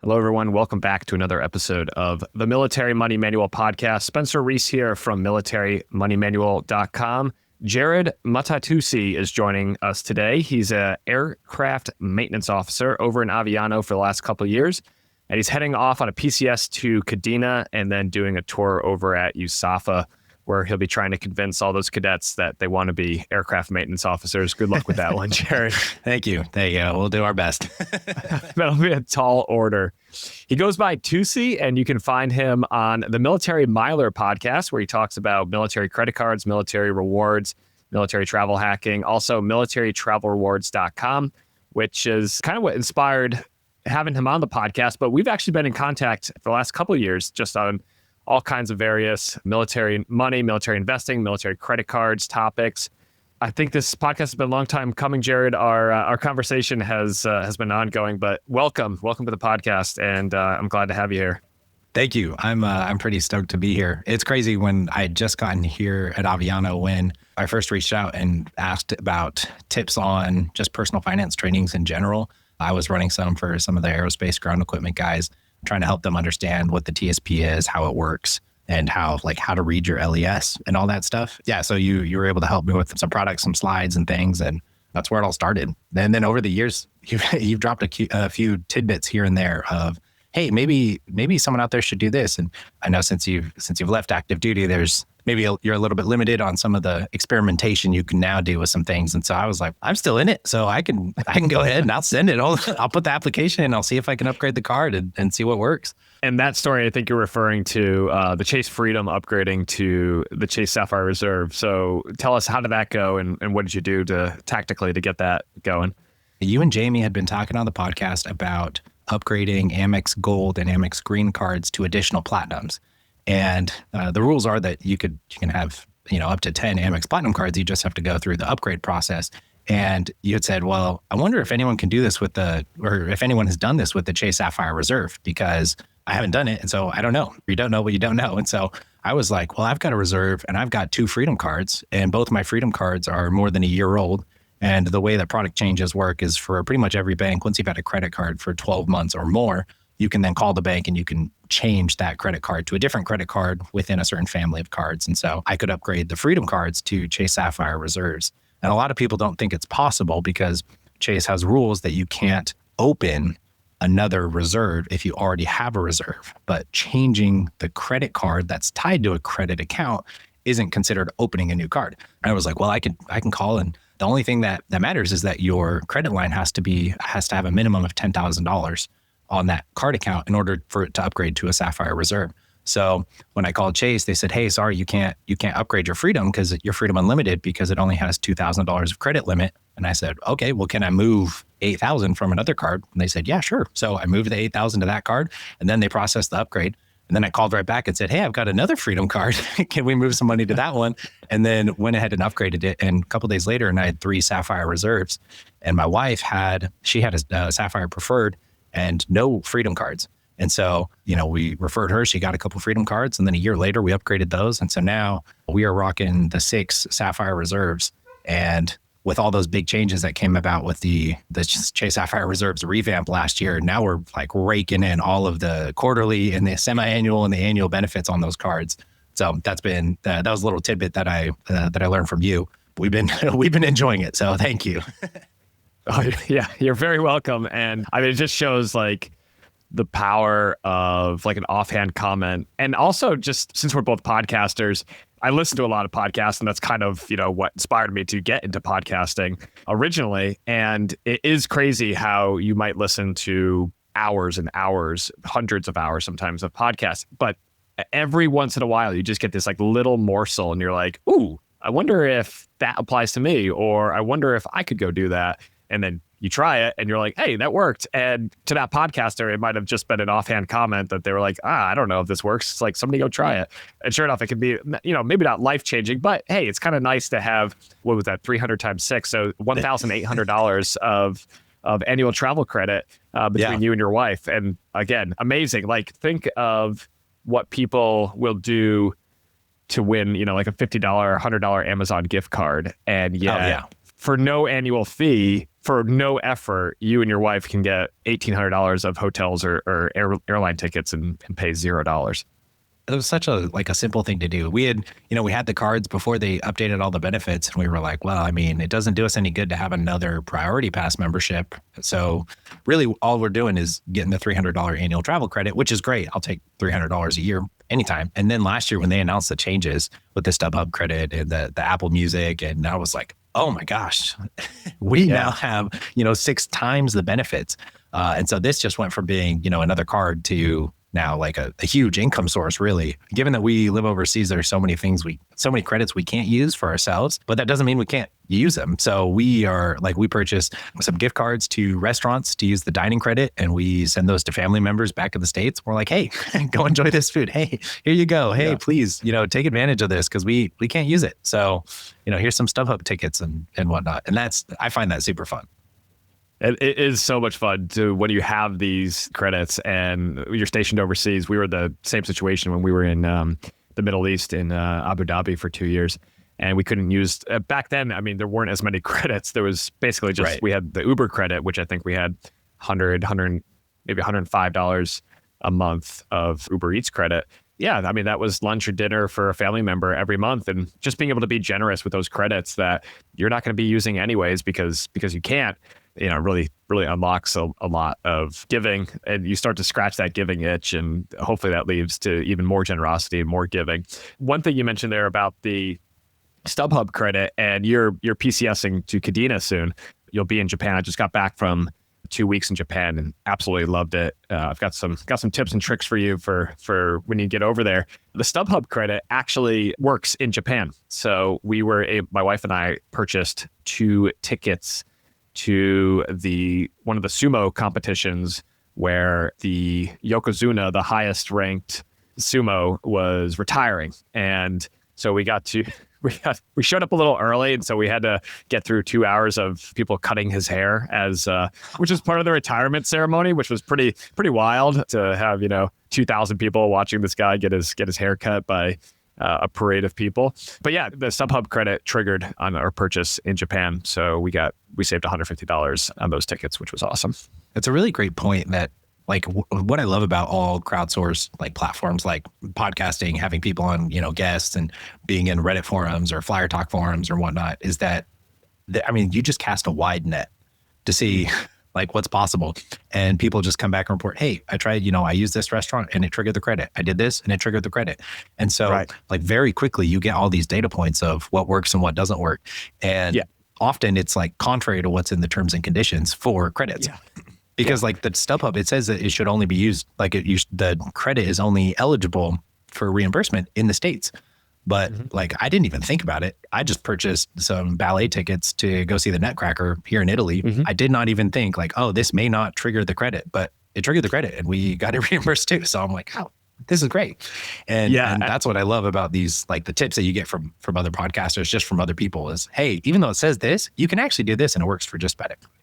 Hello, everyone. Welcome back to another episode of the Military Money Manual podcast. Spencer Reese here from militarymoneymanual.com. Jared Mataitusi is joining us today. He's an aircraft maintenance officer over in Aviano for the last couple of years, and he's heading off on a PCS to Kadena and then doing a tour over at USAFA, where he'll be trying to convince all those cadets that they want to be aircraft maintenance officers. Good luck with that one, Jared. Thank you. There you go. We'll do our best. That'll be a tall order. He goes by Tusi, and you can find him on the Military Miler podcast, where he talks about military credit cards, military rewards, military travel hacking, also militarytravelrewards.com, which is kind of what inspired having him on the podcast. But we've actually been in contact for the last couple of years just on all kinds of various military money, military investing, military credit cards topics. I think this podcast has been a long time coming, Jared. Our conversation has been ongoing, but welcome to the podcast, and I'm glad to have you here. Thank you. I'm pretty stoked to be here. It's crazy when I had just gotten here at Aviano when I first reached out and asked about tips on just personal finance trainings in general. I was running some for some of the aerospace ground equipment guys, trying to help them understand what the TSP is, how it works, and how to read your LES and all that stuff. Yeah, so you were able to help me with some products, some slides and things, and that's where it all started. And then over the years, you've dropped a few tidbits here and there of, hey, maybe someone out there should do this. And I know since you've left active duty, there's maybe you're a little bit limited on some of the experimentation you can now do with some things. And so I was like, I'm still in it, so I can go ahead and I'll send it. I'll put the application in. I'll see if I can upgrade the card and see what works. And that story, I think you're referring to the Chase Freedom upgrading to the Chase Sapphire Reserve. So tell us, how did that go, and what did you do tactically to get that going? You and Jamie had been talking on the podcast about upgrading Amex Gold and Amex Green cards to additional platinums. And the rules are that you can have, up to 10 Amex Platinum cards. You just have to go through the upgrade process. And you had said, well, I wonder if anyone can do this or if anyone has done this with the Chase Sapphire Reserve, because I haven't done it. And so I don't know. You don't know what you don't know. And so I was like, well, I've got a reserve and I've got 2 Freedom cards, and both my Freedom cards are more than a year old. And the way that product changes work is for pretty much every bank, once you've had a credit card for 12 months or more, you can then call the bank and you can change that credit card to a different credit card within a certain family of cards. And so I could upgrade the Freedom cards to Chase Sapphire Reserves. And a lot of people don't think it's possible because Chase has rules that you can't open another reserve if you already have a reserve. But changing the credit card that's tied to a credit account isn't considered opening a new card. And I was like, well, I can call, and the only thing that matters is that your credit line has to have a minimum of $10,000 on that card account in order for it to upgrade to a Sapphire Reserve. So when I called Chase, they said, hey, sorry, you can't upgrade your Freedom because your Freedom Unlimited, because it only has $2,000 of credit limit. And I said, okay, well, can I move $8,000 from another card? And they said, yeah, sure. So I moved the $8,000 to that card, and then they processed the upgrade. And then I called right back and said, hey, I've got another Freedom card. Can we move some money to that one? And then went ahead and upgraded it. And a couple of days later, and I had 3 Sapphire Reserves. And my wife had a Sapphire Preferred and no Freedom cards. And so, we referred her. She got a couple Freedom cards. And then a year later, we upgraded those. And so now we are rocking the 6 Sapphire Reserves. And with all those big changes that came about with the Chase Sapphire Reserves revamp last year, now we're like raking in all of the quarterly and the semi-annual and the annual benefits on those cards. So that was a little tidbit that I learned from you. We've been enjoying it. So thank you. Oh, yeah, you're very welcome. And I mean, it just shows like the power of like an offhand comment. And also, just since we're both podcasters, I listen to a lot of podcasts, and that's kind of, what inspired me to get into podcasting originally. And it is crazy how you might listen to hours and hours, hundreds of hours sometimes of podcasts, but every once in a while you just get this like little morsel and you're like, ooh, I wonder if that applies to me, or I wonder if I could go do that. And then you try it and you're like, hey, that worked. And to that podcaster, it might have just been an offhand comment that they were like, I don't know if this works. It's like, somebody go try it. And sure enough, it can be, maybe not life-changing, but hey, it's kind of nice to have, what was that, 300 times 6, so $1,800 of annual travel credit between you and your wife. And again, amazing. Like, think of what people will do to win, like a $50, $100 Amazon gift card. And for no annual fee, for no effort, you and your wife can get $1,800 of hotels or airline tickets and pay $0. It was such a simple thing to do. We had the cards before they updated all the benefits, and we were like, well, I mean, it doesn't do us any good to have another priority pass membership. So really all we're doing is getting the $300 annual travel credit, which is great. I'll take $300 a year anytime. And then last year when they announced the changes with the StubHub credit and the Apple Music, and I was like, oh my gosh, we now have, 6 times the benefits. And so this just went from being, another card to now like a huge income source, really. Given that we live overseas, there are so many credits we can't use for ourselves, but that doesn't mean we can't use them. So we purchased some gift cards to restaurants to use the dining credit, and we send those to family members back in the States. We're like, hey, go enjoy this food. Hey, here you go. Hey, please, take advantage of this because we can't use it. So, here's some StubHub tickets and whatnot. And I find that super fun. It is so much fun when you have these credits and you're stationed overseas. We were in the same situation when we were in the Middle East in Abu Dhabi for 2 years, and we couldn't use back then. I mean, there weren't as many credits. There was basically just we had the Uber credit, which I think we had maybe $105 a month of Uber Eats credit. Yeah, I mean, that was lunch or dinner for a family member every month, and just being able to be generous with those credits that you're not going to be using anyways because you can't. Really unlocks a lot of giving, and you start to scratch that giving itch, and hopefully that leads to even more generosity and more giving. One thing you mentioned there about the StubHub credit, and you're PCSing to Kadena soon. You'll be in Japan. I just got back from 2 weeks in Japan and absolutely loved it. I've got some tips and tricks for you for when you get over there. The StubHub credit actually works in Japan. So my wife and I purchased 2 tickets to one of the sumo competitions where the Yokozuna, the highest ranked sumo, was retiring. And so we showed up a little early, and so we had to get through 2 hours of people cutting his hair which was part of the retirement ceremony, which was pretty wild to have 2,000 people watching this guy get his hair cut by a parade of people. But yeah, the StubHub credit triggered on our purchase in Japan. So we saved $150 on those tickets, which was awesome. It's a really great point that what I love about all crowdsourced platforms like podcasting, having people on, guests, and being in Reddit forums or Flyer Talk forums or whatnot is that, you just cast a wide net to see what's possible. And people just come back and report, hey, I tried, I used this restaurant and it triggered the credit. I did this and it triggered the credit. And so very quickly you get all these data points of what works and what doesn't work. And often it's contrary to what's in the terms and conditions for credits. Yeah. Because the StubHub, it says that it should only be used, the credit is only eligible for reimbursement in the States. But I didn't even think about it. I just purchased some ballet tickets to go see the Nutcracker here in Italy. I did not even think this may not trigger the credit, but it triggered the credit and we got it reimbursed too. So I'm like, oh, this is great. And that's what I love about these, the tips that you get from other podcasters, just from other people is, hey, even though it says this, you can actually do this and it works for just about everybody.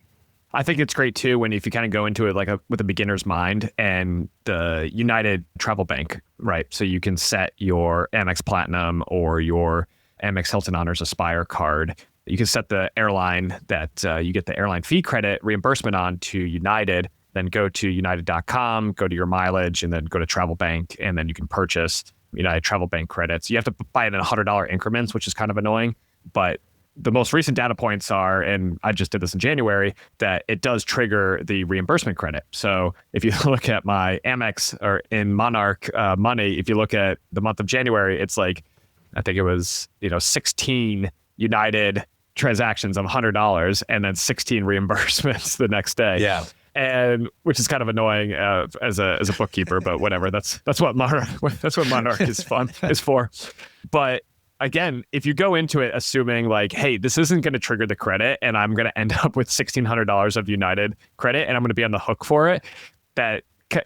I think it's great too if you kind of go into it with a beginner's mind, and the United Travel Bank, right? So you can set your Amex Platinum or your Amex Hilton Honors Aspire card. You can set the airline that you get the airline fee credit reimbursement on to United, then go to united.com, go to your mileage, and then go to Travel Bank, and then you can purchase United Travel Bank credits. You have to buy it in $100 increments, which is kind of annoying, but the most recent data points are, and I just did this in January, that it does trigger the reimbursement credit. So if you look at my Amex or in Monarch money, if you look at the month of January, it's I think it was 16 United transactions of $100 and then 16 reimbursements the next day. Yeah. And which is kind of annoying as a bookkeeper, but whatever. That's what Monarch is for. But again, if you go into it assuming hey, this isn't going to trigger the credit and I'm going to end up with $1,600 of United credit and I'm going to be on the hook for it, that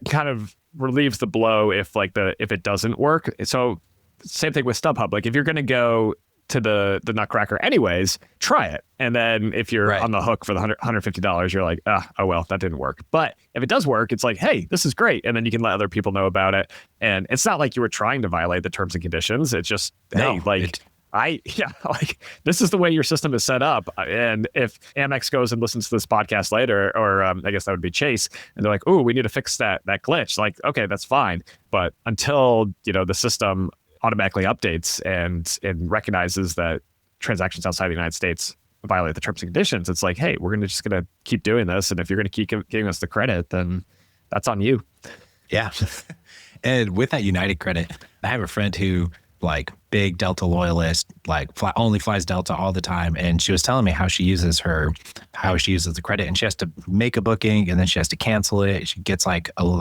kind of relieves the blow if it doesn't work. So same thing with StubHub. If you're going to go to the Nutcracker anyways, try it. And then if you're on the hook for the $150, you're like, oh, well, that didn't work. But if it does work, it's hey, this is great. And then you can let other people know about it. And it's not like you were trying to violate the terms and conditions. It's just, like this is the way your system is set up. And if Amex goes and listens to this podcast later, or I guess that would be Chase, and they're like, "Oh, we need to fix that glitch." Like, okay, that's fine. But until the system automatically updates and recognizes that transactions outside the United States violate the terms and conditions, it's like, hey, we're just gonna keep doing this, and if you're gonna keep giving us the credit, then that's on you. Yeah. And with that United credit, I have a friend who like big Delta loyalist, like only flies Delta all the time. And she was telling me how she uses the credit, and she has to make a booking and then she has to cancel it. She gets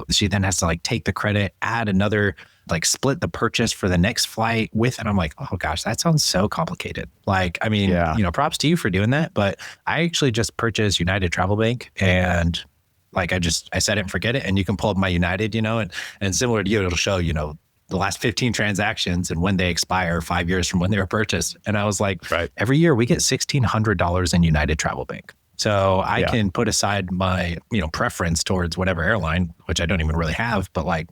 she then has to like take the credit, add another, like split the purchase for the next flight with. And I'm like, oh gosh, that sounds so complicated. Like, I mean, props to you for doing that. But I actually just purchased United Travel Bank, and like, I set it and forget it. And you can pull up my United, and similar to you, it'll show, the last 15 transactions and when they expire 5 years from when they were purchased. And I was like, every year we get $1,600 in United Travel Bank. So I can put aside my, preference towards whatever airline, which I don't even really have, but like,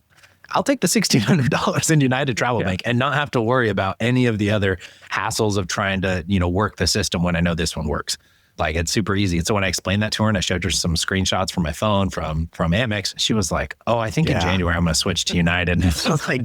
I'll take the $1,600 in United Travel Bank and not have to worry about any of the other hassles of trying to, work the system when I know this one works. Like, it's super easy. And so when I explained that to her and I showed her some screenshots from my phone from Amex, she was like, oh, I think in January I'm going to switch to United. And I was like,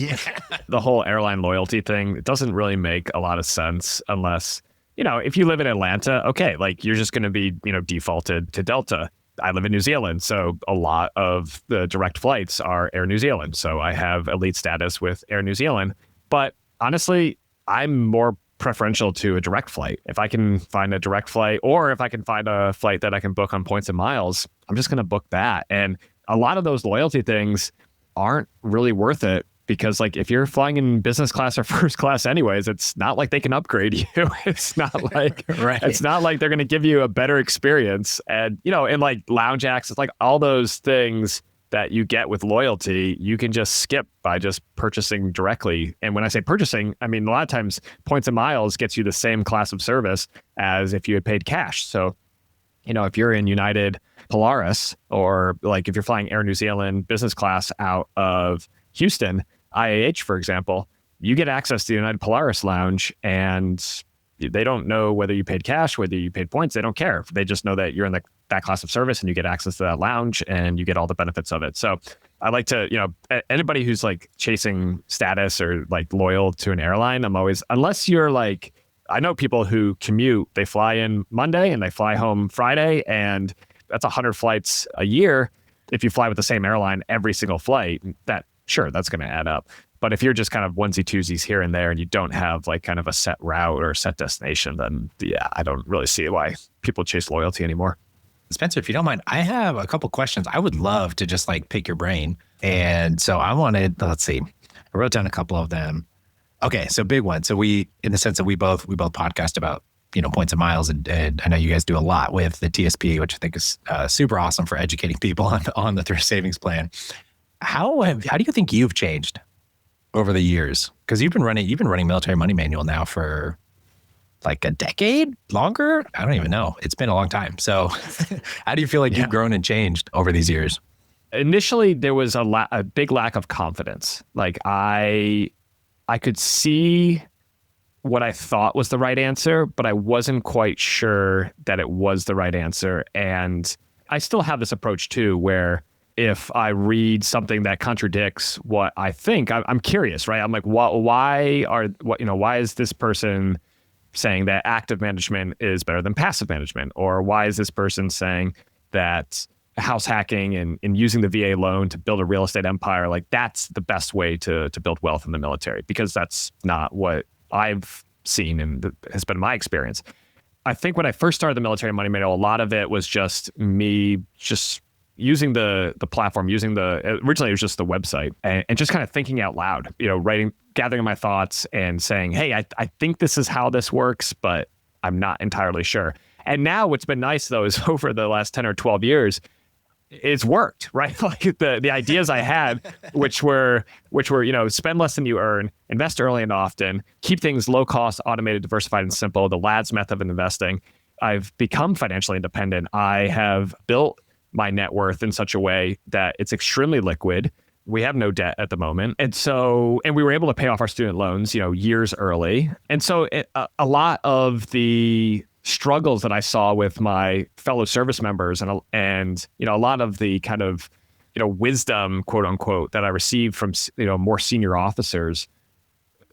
The whole airline loyalty thing, it doesn't really make a lot of sense unless, if you live in Atlanta, okay, like you're just going to be, defaulted to Delta. I live in New Zealand, so a lot of the direct flights are Air New Zealand. So I have elite status with Air New Zealand. But honestly, I'm more preferential to a direct flight. If I can find a direct flight, or if I can find a flight that I can book on points and miles, I'm just going to book that. And a lot of those loyalty things aren't really worth it, because like if you're flying in business class or first class anyways, it's not like they can upgrade you. It's not like It's not like they're going to give you a better experience. And and like lounge access, like all those things that you get with loyalty, you can just skip by just purchasing directly. And when I say purchasing, I mean, a lot of times points and miles gets you the same class of service as if you had paid cash. So, if you're in United Polaris, or like if you're flying Air New Zealand business class out of Houston, IAH, for example, you get access to the United Polaris lounge, and they don't know whether you paid cash, whether you paid points. They don't care. They just know that you're in that class of service and you get access to that lounge and you get all the benefits of it. So I like to, anybody who's like chasing status or like loyal to an airline, unless you're like, I know people who commute, they fly in Monday and they fly home Friday, and that's 100 flights a year. If you fly with the same airline every single flight, that's going to add up. But if you're just kind of onesie twosies here and there, and you don't have like kind of a set route or a set destination, then I don't really see why people chase loyalty anymore. Spencer, if you don't mind, I have a couple questions. I would love to just like pick your brain. And so I wanted, let's see, I wrote down a couple of them. Okay. So big one. So in the sense that we both podcast about, points and miles. And I know you guys do a lot with the TSP, which I think is super awesome for educating people on the thrift savings plan. How do you think you've changed over the years? Because you've been running Military Money Manual now for like a decade, longer? I don't even know. It's been a long time. So how do you feel like you've grown and changed over these years? Initially, there was a big lack of confidence. Like I could see what I thought was the right answer, but I wasn't quite sure that it was the right answer. And I still have this approach too, where if I read something that contradicts what I think, I'm curious, right? I'm like, why is this person saying that active management is better than passive management? Or why is this person saying that house hacking and using the VA loan to build a real estate empire, like that's the best way to build wealth in the military? Because that's not what I've seen and has been my experience. I think when I first started the Military Money Manual, a lot of it was just me just using the platform, originally it was just the website, and just kind of thinking out loud, writing, gathering my thoughts and saying, hey, I think this is how this works, but I'm not entirely sure. And now what's been nice though is over the last 10 or 12 years, it's worked, right? Like the ideas I had, which were, spend less than you earn, invest early and often, keep things low cost, automated, diversified, and simple, the LADS method of investing. I've become financially independent. I have built my net worth in such a way that it's extremely liquid. We have no debt at the moment. And we were able to pay off our student loans, years early. And so a lot of the struggles that I saw with my fellow service members and a lot of the kind of, wisdom, quote unquote, that I received from, more senior officers.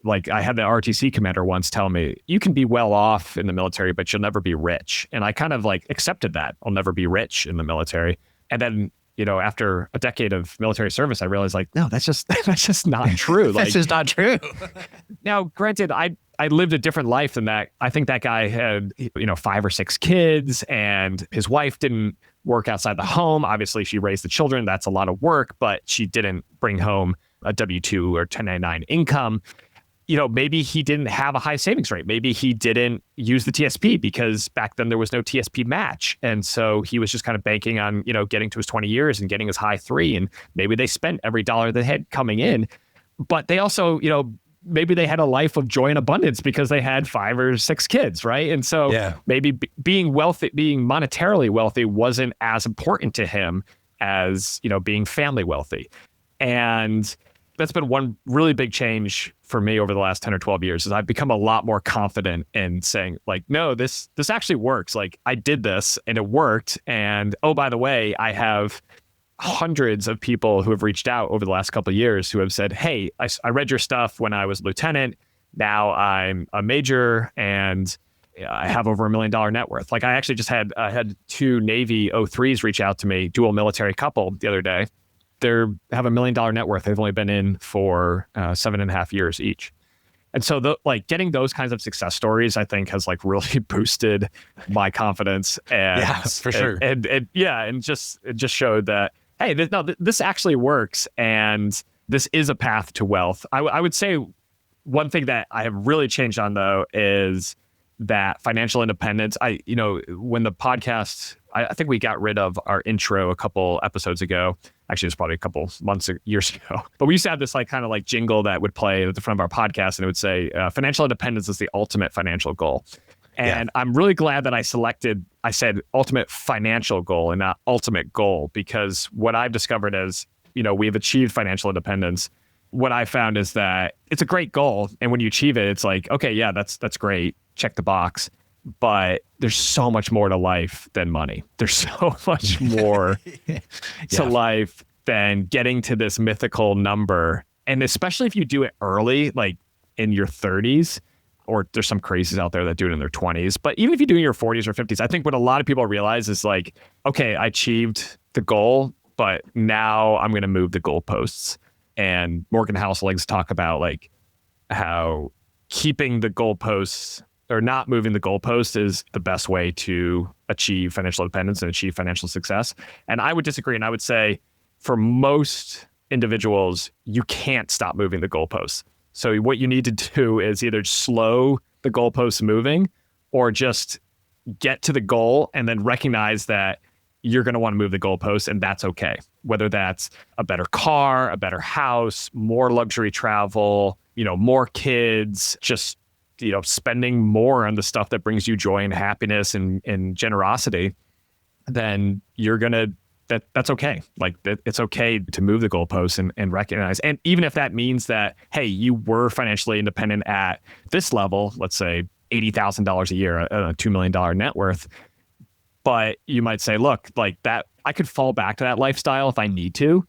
Like I had the RTC commander once tell me, you can be well off in the military, but you'll never be rich. And I kind of like accepted that. I'll never be rich in the military. And then, after a decade of military service, I realized like, no, that's just not true. That's just not true. Now, granted, I lived a different life than that. I think that guy had, 5 or 6 kids, and his wife didn't work outside the home. Obviously, she raised the children. That's a lot of work, but she didn't bring home a W-2 or 1099 income. Maybe he didn't have a high savings rate. Maybe he didn't use the TSP because back then there was no TSP match. And so he was just kind of banking on, getting to his 20 years and getting his high 3. And maybe they spent every dollar they had coming in. But they also, maybe they had a life of joy and abundance because they had 5 or 6 kids, right? And so maybe being monetarily wealthy wasn't as important to him as, being family wealthy. And that's been one really big change for me over the last 10 or 12 years is I've become a lot more confident in saying like, no, this actually works. Like I did this and it worked. And oh, by the way, I have hundreds of people who have reached out over the last couple of years who have said, hey, I read your stuff when I was a lieutenant. Now I'm a major and I have over $1 million net worth. Like I actually just had 2 Navy O3s reach out to me, dual military couple the other day. They have $1 million net worth. They've only been in for 7.5 years each. And so getting those kinds of success stories, I think has like really boosted my confidence. And, yeah, for sure. And it just showed that, hey, this actually works. And this is a path to wealth. I would say one thing that I have really changed on though, is that financial independence. When the podcast, I think we got rid of our intro a couple episodes ago. Actually, it was probably a couple years ago. But we used to have this kind of jingle that would play at the front of our podcast, and it would say, financial independence is the ultimate financial goal. And I'm really glad that I said ultimate financial goal and not ultimate goal, because what I've discovered is, we've achieved financial independence. What I found is that it's a great goal. And when you achieve it, it's like, okay, yeah, that's great. Check the box. But there's so much more to life than money. There's so much more to life than getting to this mythical number. And especially if you do it early, like in your 30s, or there's some crazies out there that do it in their 20s. But even if you do it in your 40s or 50s, I think what a lot of people realize is like, okay, I achieved the goal, but now I'm going to move the goalposts. And Morgan House likes to talk about like how keeping the goalposts or not moving the goalpost is the best way to achieve financial independence and achieve financial success. And I would disagree. And I would say for most individuals, you can't stop moving the goalposts. So what you need to do is either slow the goalposts moving or just get to the goal and then recognize that you're going to want to move the goalposts, and that's okay. Whether that's a better car, a better house, more luxury travel, more kids, just spending more on the stuff that brings you joy and happiness and generosity, then you're gonna that's okay. Like it's okay to move the goalposts and recognize. And even if that means that, hey, you were financially independent at this level, let's say $80,000 a year, a $2 million net worth, but you might say, look, like that, I could fall back to that lifestyle if I need to,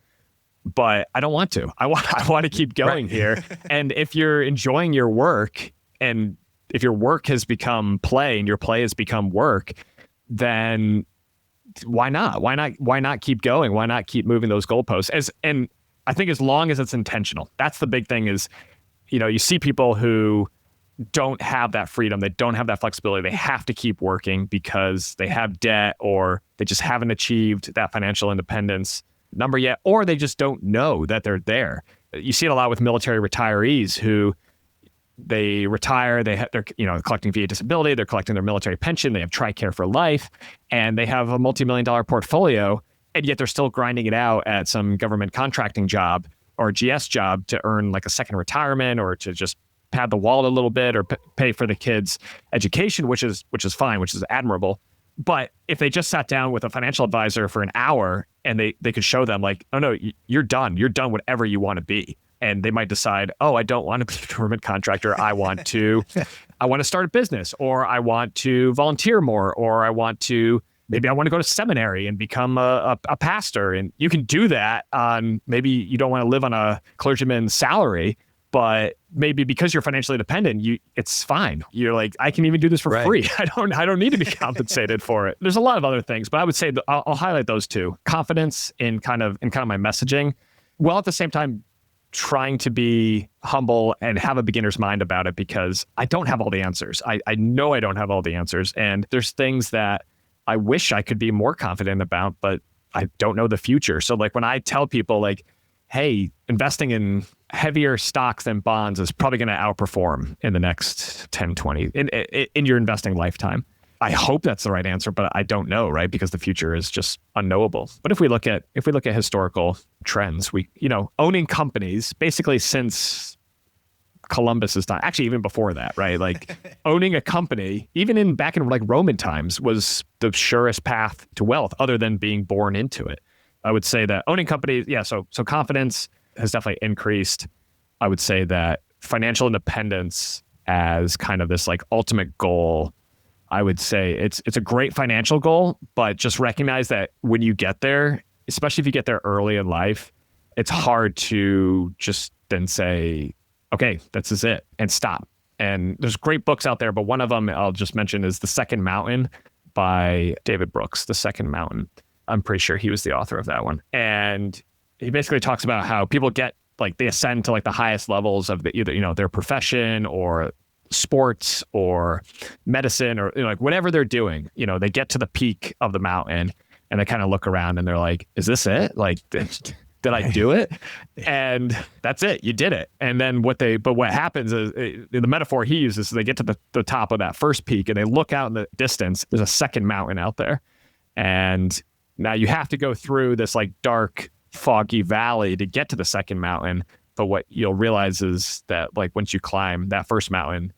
but I don't want to. I want to keep going here. And if you're enjoying your work, and if your work has become play and your play has become work, then why not? Why not keep going? Why not keep moving those goalposts? And I think as long as it's intentional, that's the big thing is, you see people who don't have that freedom. They don't have that flexibility. They have to keep working because they have debt or they just haven't achieved that financial independence number yet, or they just don't know that they're there. You see it a lot with military retirees who they retire, they're collecting VA disability, they're collecting their military pension, they have TRICARE for life, and they have a multi-million-dollar portfolio, and yet they're still grinding it out at some government contracting job or GS job to earn like a second retirement or to just pad the wallet a little bit or pay for the kids' education, which is fine, which is admirable. But if they just sat down with a financial advisor for an hour and they could show them like, oh no, you're done. You're done whatever you want to be. And they might decide, oh, I don't want to be a government contractor. I want to start a business, or I want to volunteer more, or maybe I want to go to seminary and become a pastor. And you can do that on, maybe you don't want to live on a clergyman's salary, but maybe because you're financially dependent, it's fine. You're like, I can even do this for free. I don't need to be compensated for it. There's a lot of other things, but I would say I'll highlight those two. Confidence in kind of my messaging, while at the same time trying to be humble and have a beginner's mind about it, because I don't have all the answers. I know I don't have all the answers. And there's things that I wish I could be more confident about, but I don't know the future. So like when I tell people like, hey, investing in heavier stocks than bonds is probably going to outperform in the next 10, 20 in your investing lifetime. I hope that's the right answer, but I don't know, right? Because the future is just unknowable. But if we look at historical trends, owning companies basically since Columbus's time, actually even before that, right? Like owning a company, even back in like Roman times, was the surest path to wealth, other than being born into it. I would say that owning companies, so confidence has definitely increased. I would say that financial independence as kind of this like ultimate goal, I would say it's a great financial goal, but just recognize that when you get there, especially if you get there early in life, it's hard to just then say, okay, this is it, and stop. And there's great books out there, but one of them I'll just mention is The Second Mountain by David Brooks, The Second Mountain. I'm pretty sure he was the author of that one. And he basically talks about how people get like, they ascend to like the highest levels of either, their profession or sports or medicine or like whatever they're doing, they get to the peak of the mountain and they kind of look around and they're like, is this it? Like, did I do it? And that's it. You did it. And then what happens is the metaphor he uses is they get to the top of that first peak and they look out in the distance. There's a second mountain out there. And now you have to go through this like dark, foggy valley to get to the second mountain. But what you'll realize is that like once you climb that first mountain,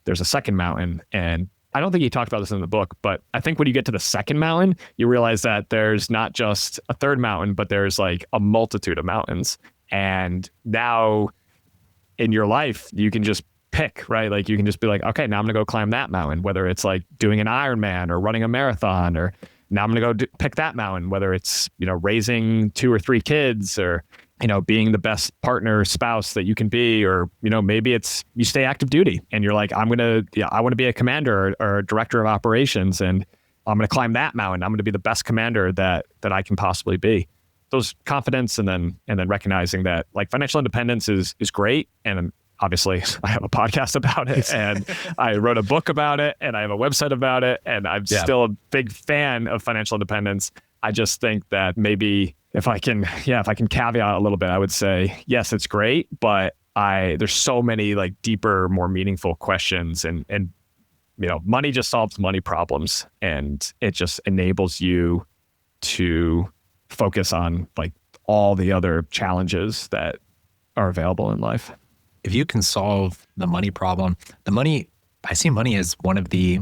there's a second mountain. And I don't think he talked about this in the book, but I think when you get to the second mountain, you realize that there's not just a third mountain, but there's like a multitude of mountains. And now in your life, you can just pick, right? Like you can just be like, okay, now I'm going to go climb that mountain, whether it's like doing an Ironman or running a marathon, or now I'm going to go pick that mountain, whether it's, raising 2 or 3 kids, or being the best partner, spouse that you can be, or, maybe it's you stay active duty and you're like, I want to be a commander or a director of operations, and I'm going to climb that mountain. I'm going to be the best commander that I can possibly be. Those confidence and then recognizing that like financial independence is great. And obviously I have a podcast about it and I wrote a book about it and I have a website about it. And I'm still a big fan of financial independence. I just think that maybe if I can caveat a little bit, I would say, yes, it's great, but there's so many like deeper, more meaningful questions, and money just solves money problems, and it just enables you to focus on like all the other challenges that are available in life. If you can solve the money problem, I see money as one of the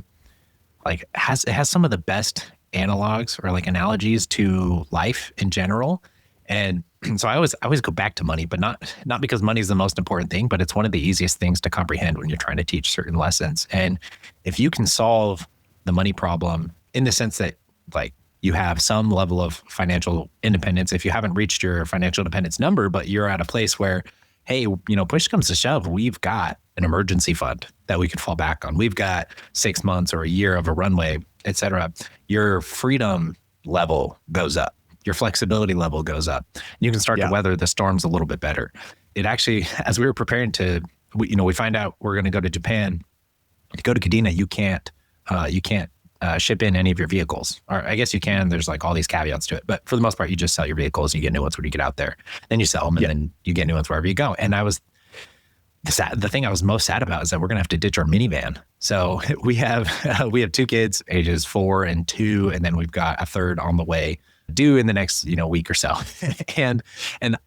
it has some of the best analogs or like analogies to life in general. And so I always go back to money, but not because money is the most important thing, but it's one of the easiest things to comprehend when you're trying to teach certain lessons. And if you can solve the money problem in the sense that like you have some level of financial independence, if you haven't reached your financial independence number, but you're at a place where, hey, push comes to shove, we've got an emergency fund that we could fall back on. We've got 6 months or a year of a runway, et cetera. Your freedom level goes up. Your flexibility level goes up. You can start to weather the storms a little bit better. It actually, as we were preparing we find out we're going to go to Japan. To go to Kadena, you can't ship in any of your vehicles. Or I guess you can. There's like all these caveats to it. But for the most part, you just sell your vehicles and you get new ones when you get out there. Then you sell them and then you get new ones wherever you go. And the thing I was most sad about is that we're going to have to ditch our minivan. So we have 2 kids, ages 4 and 2, and then we've got a third on the way, due in the next week or so. and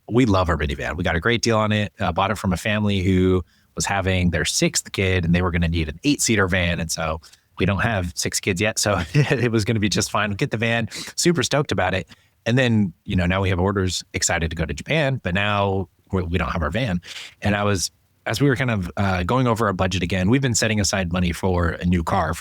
we love our minivan. We got a great deal on it. Bought it from a family who was having their 6th kid, and they were going to need an 8-seater van. And so we don't have 6 kids yet, so it was going to be just fine. We'll get the van, super stoked about it. And then, now we have orders, excited to go to Japan, but now we don't have our van. And as we were kind of going over our budget again, we've been setting aside money for a new car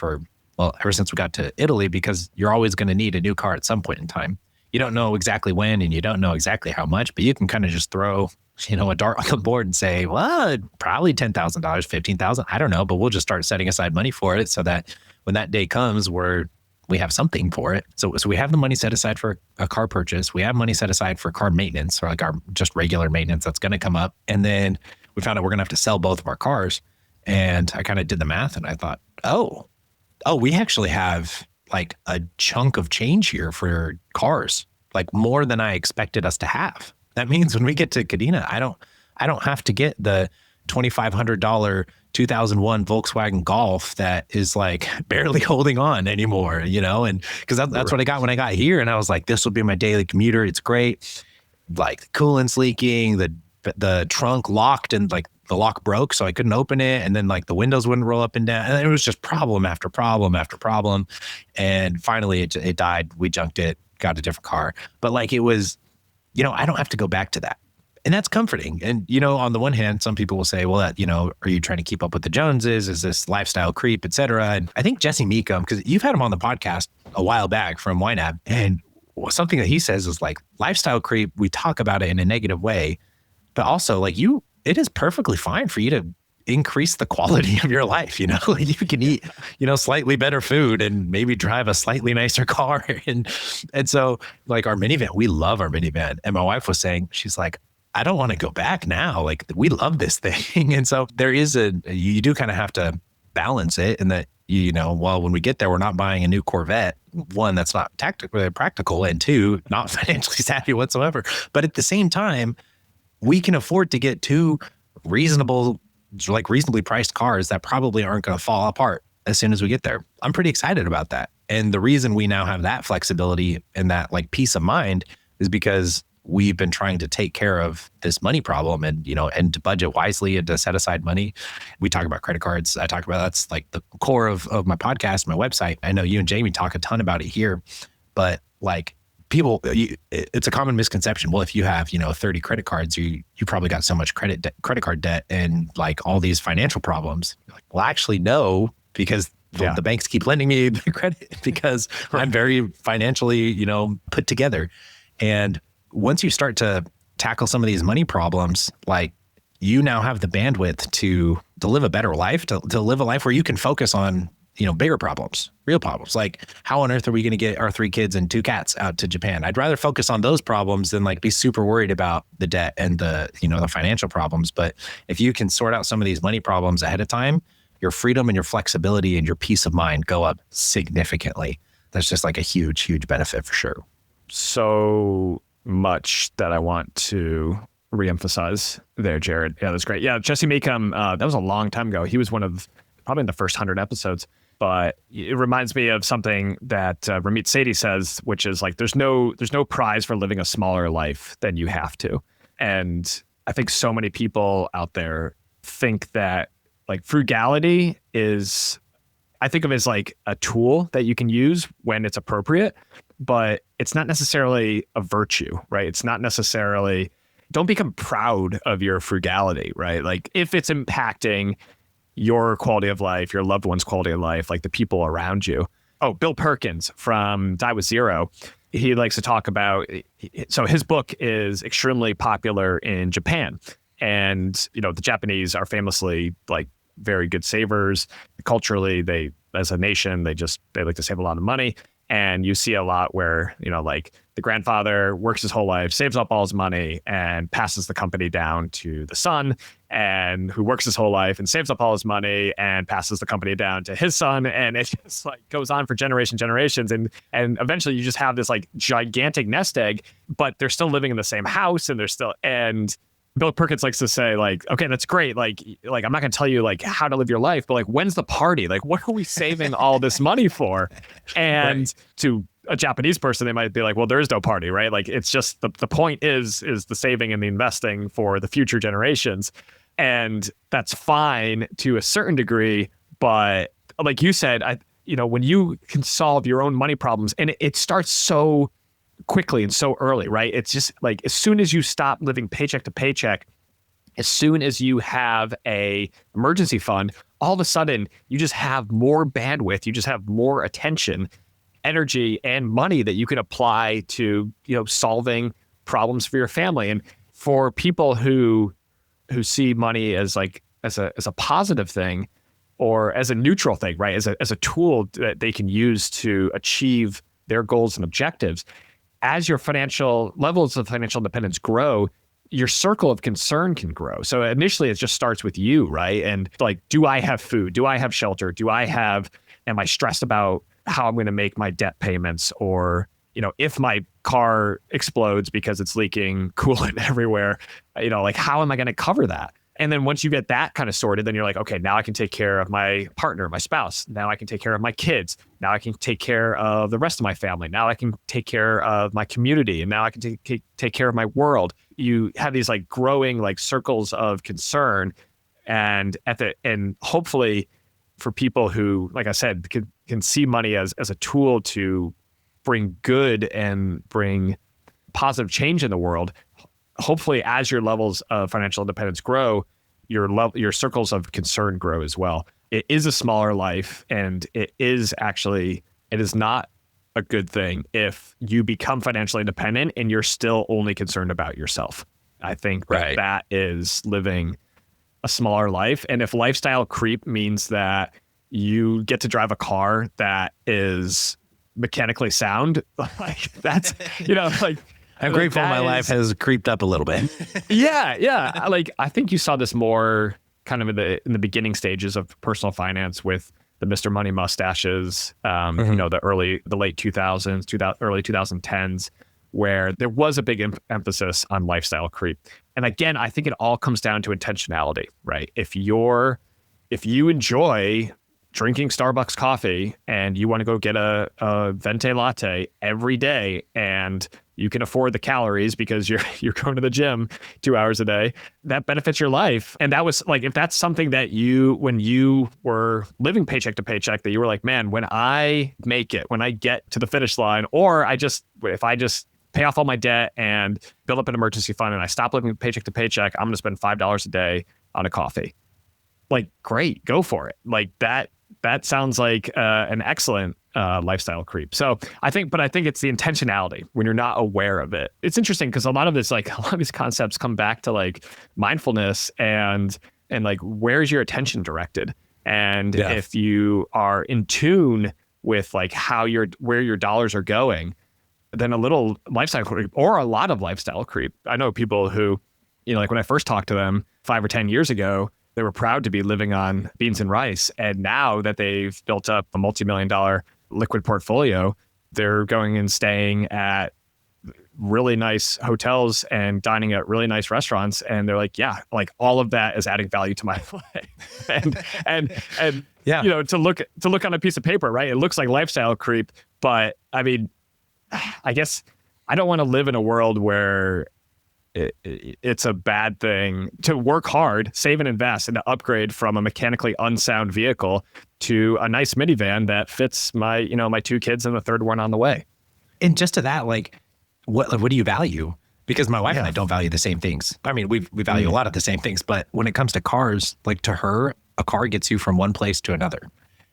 ever since we got to Italy, because you're always going to need a new car at some point in time. You don't know exactly when, and you don't know exactly how much, but you can kind of just throw, a dart on the board and say, well, probably $10,000, $15,000. I don't know, but we'll just start setting aside money for it so that when that day comes, we have something for it. So we have the money set aside for a car purchase. We have money set aside for car maintenance, or like our just regular maintenance that's going to come up. And then we found out we're going to have to sell both of our cars. And I kind of did the math and I thought, oh, we actually have like a chunk of change here for cars, like more than I expected us to have. That means when we get to Kadena, I don't have to get the $2,500 2001 Volkswagen Golf that is like barely holding on anymore, and because that's what I got when I got here. And I was like, this will be my daily commuter. It's great. Like the coolant's leaking, the trunk locked and like the lock broke, so I couldn't open it. And then like the windows wouldn't roll up and down. And it was just problem after problem after problem. And finally it died. We junked it, got a different car. But like it was, I don't have to go back to that. And that's comforting. And, on the one hand, some people will say, well, are you trying to keep up with the Joneses? Is this lifestyle creep, et cetera? And I think Jesse Meekum, because you've had him on the podcast a while back from YNAB, and something that he says is like lifestyle creep. We talk about it in a negative way, but also like it is perfectly fine for you to increase the quality of your life. You can eat, slightly better food and maybe drive a slightly nicer car. And so like our minivan, we love our minivan. And my wife was saying, she's like, I don't want to go back now. Like we love this thing. And so there is you do kind of have to balance it, and that, when we get there, we're not buying a new Corvette. One, that's not practical. And two, not financially savvy whatsoever. But at the same time, we can afford to get 2 reasonably priced cars that probably aren't going to fall apart as soon as we get there. I'm pretty excited about that. And the reason we now have that flexibility and that like peace of mind is because we've been trying to take care of this money problem and to budget wisely and to set aside money. We talk about credit cards. I talk about that's like the core of my podcast, my website. I know you and Jamie talk a ton about it here, but like people, it's a common misconception. Well, if you have 30 credit cards, you probably got so much credit card debt and like all these financial problems. You're like, well, actually, no, because the banks keep lending me the credit because I'm very financially put together. And once you start to tackle some of these money problems, like you now have the bandwidth to live a better life, to live a life where you can focus on, bigger problems, real problems. Like how on earth are we going to get our 3 kids and 2 cats out to Japan? I'd rather focus on those problems than like be super worried about the debt and the financial problems. But if you can sort out some of these money problems ahead of time, your freedom and your flexibility and your peace of mind go up significantly. That's just like a huge, huge benefit for sure. So much that I want to reemphasize there, Jared. Yeah, that's great. Yeah, Jesse Meekum, that was a long time ago. He was one of probably in the first 100 episodes, but it reminds me of something that Ramit Sethi says, which is like, there's no prize for living a smaller life than you have to. And I think so many people out there think that like frugality is, I think of it as like a tool that you can use when it's appropriate, but it's not necessarily a virtue, right? It's not necessarily, don't become proud of your frugality, right? Like if it's impacting your quality of life, your loved one's quality of life, like the people around you. Oh, Bill Perkins from Die With Zero, he likes to talk about, so his book is extremely popular in Japan. And, the Japanese are famously like very good savers. Culturally, they, as a nation, they like to save a lot of money. And you see a lot where, like the grandfather works his whole life, saves up all his money and passes the company down to the son, and who works his whole life and saves up all his money and passes the company down to his son. And it just like goes on for generations. And eventually you just have this like gigantic nest egg, but they're still living in the same house and Bill Perkins likes to say like, okay, that's great. Like I'm not going to tell you like how to live your life, but like, when's the party? Like, what are we saving all this money for? And right. To a Japanese person, they might be like, well, there is no party, right? Like, it's just the point is the saving and the investing for the future generations. And that's fine to a certain degree. But like you said, when you can solve your own money problems, and it starts so quickly and so early, right? It's just like, as soon as you stop living paycheck to paycheck, as soon as you have a emergency fund, all of a sudden you just have more bandwidth, you just have more attention, energy, and money that you can apply to, solving problems for your family. And for people who see money as a positive thing, or as a neutral thing, right? As a tool that they can use to achieve their goals and objectives, as your financial levels of financial independence grow, your circle of concern can grow. So initially it just starts with you, right? And like, do I have food? Do I have shelter? Am I stressed about how I'm going to make my debt payments? Or, if my car explodes because it's leaking coolant everywhere, how am I going to cover that? And then once you get that kind of sorted, then you're like, okay, now I can take care of my partner, my spouse. Now I can take care of my kids. Now I can take care of the rest of my family. Now I can take care of my community. And now I can take care of my world. You have these like growing like circles of concern. And hopefully for people who, like I said, can see money as a tool to bring good and bring positive change in the world, hopefully as your levels of financial independence grow, your circles of concern grow as well. It is a smaller life, and it is not a good thing if you become financially independent and you're still only concerned about yourself. I think that is living a smaller life. And if lifestyle creep means that you get to drive a car that is mechanically sound, like that's, I'm grateful my life has creeped up a little bit. Yeah. Like, I think you saw this more kind of in the beginning stages of personal finance with the Mr. Money mustaches, the late 2000s, early 2010s, where there was a big emphasis on lifestyle creep. And again, I think it all comes down to intentionality, right? If you enjoy drinking Starbucks coffee and you want to go get a venti latte every day, and you can afford the calories because you're going to the gym 2 hours a day, that benefits your life. And that was like, if that's something that when you were living paycheck to paycheck, that you were like, man, when I make it, when I get to the finish line, or if I just pay off all my debt and build up an emergency fund and I stop living paycheck to paycheck, I'm going to spend $5 a day on a coffee. Like, great, go for it. Like that sounds like an excellent lifestyle creep. So I think it's the intentionality when you're not aware of it. It's interesting because a lot of these concepts come back to like mindfulness and like, where's your attention directed? And if you are in tune with like where your dollars are going, then a little lifestyle creep or a lot of lifestyle creep. I know people who, like when I first talked to them 5 or 10 years ago, they were proud to be living on beans and rice. And now that they've built up a multi-million-dollar liquid portfolio, they're going and staying at really nice hotels and dining at really nice restaurants. And they're like, yeah, like all of that is adding value to my life. and to look on a piece of paper, right? It looks like lifestyle creep, but I mean, I guess I don't want to live in a world where it's a bad thing to work hard, save and invest, and to upgrade from a mechanically unsound vehicle to a nice minivan that fits my 2 kids and the third one on the way. And just to that, like, what do you value? Because my wife and I don't value the same things. I mean, we value a lot of the same things, but when it comes to cars, like to her, a car gets you from one place to another.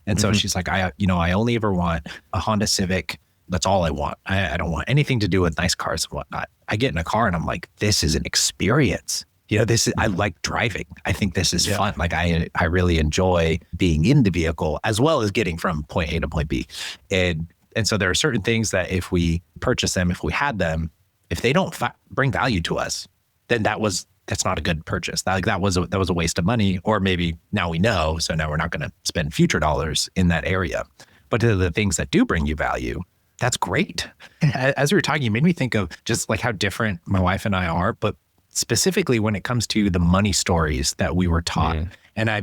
And so she's like, I only ever want a Honda Civic. That's all I want. I don't want anything to do with nice cars and whatnot. I get in a car and I'm like, this is an experience. I like driving. I think this is fun. Like I really enjoy being in the vehicle as well as getting from point A to point B. And so there are certain things that if we purchase them, if we had them, if they don't bring value to us, then that's not a good purchase. That was a waste of money, or maybe now we know, so now we're not going to spend future dollars in that area. But to the things that do bring you value, that's great. As we were talking, you made me think of just like how different my wife and I are, but specifically when it comes to the money stories that we were taught. And I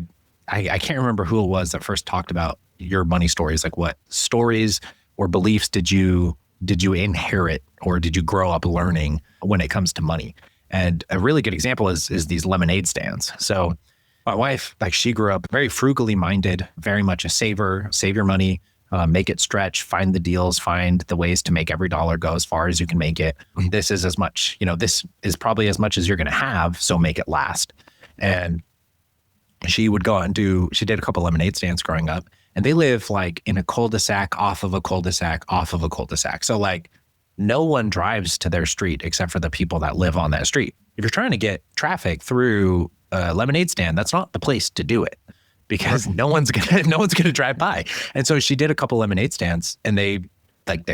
can't remember who it was that first talked about your money stories. Like, what stories or beliefs did you inherit, or did you grow up learning when it comes to money? And a really good example is these lemonade stands. So my wife, like, she grew up very frugally minded, very much a saver, save your money, make it stretch, find the deals, find the ways to make every dollar go as far as you can make it. This is as much, this is probably as much as you're going to have, so make it last. And she would go out and she did a couple lemonade stands growing up, and they live like in a cul-de-sac off of a cul-de-sac off of a cul-de-sac. So like no one drives to their street except for the people that live on that street. If you're trying to get traffic through a lemonade stand, that's not the place to do it, because no one's gonna drive by. And so she did a couple lemonade stands, and they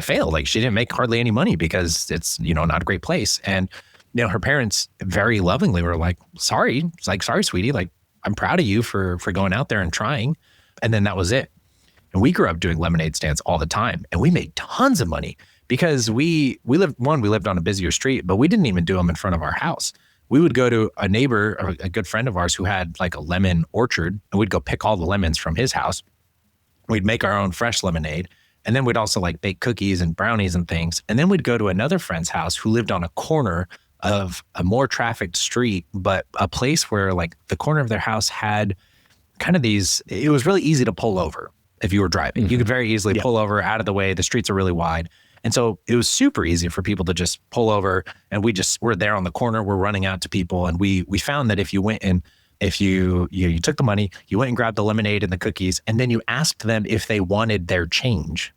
failed. Like she didn't make hardly any money because it's, not a great place. And, her parents very lovingly were like, sorry. It's like, sorry, sweetie. Like, I'm proud of you for going out there and trying. And then that was it. And we grew up doing lemonade stands all the time, and we made tons of money because we lived on a busier street, but we didn't even do them in front of our house. We would go to a neighbor, or a good friend of ours, who had like a lemon orchard, and we'd go pick all the lemons from his house. We'd make our own fresh lemonade. And then we'd also like bake cookies and brownies and things. And then we'd go to another friend's house who lived on a corner of a more trafficked street, but a place where like the corner of their house had kind of it was really easy to pull over if you were driving. You could very easily pull over out of the way. The streets are really wide. And so it was super easy for people to just pull over, and we're there on the corner, we're running out to people. And we found that if you went and if you took the money, you went and grabbed the lemonade and the cookies, and then you asked them if they wanted their change.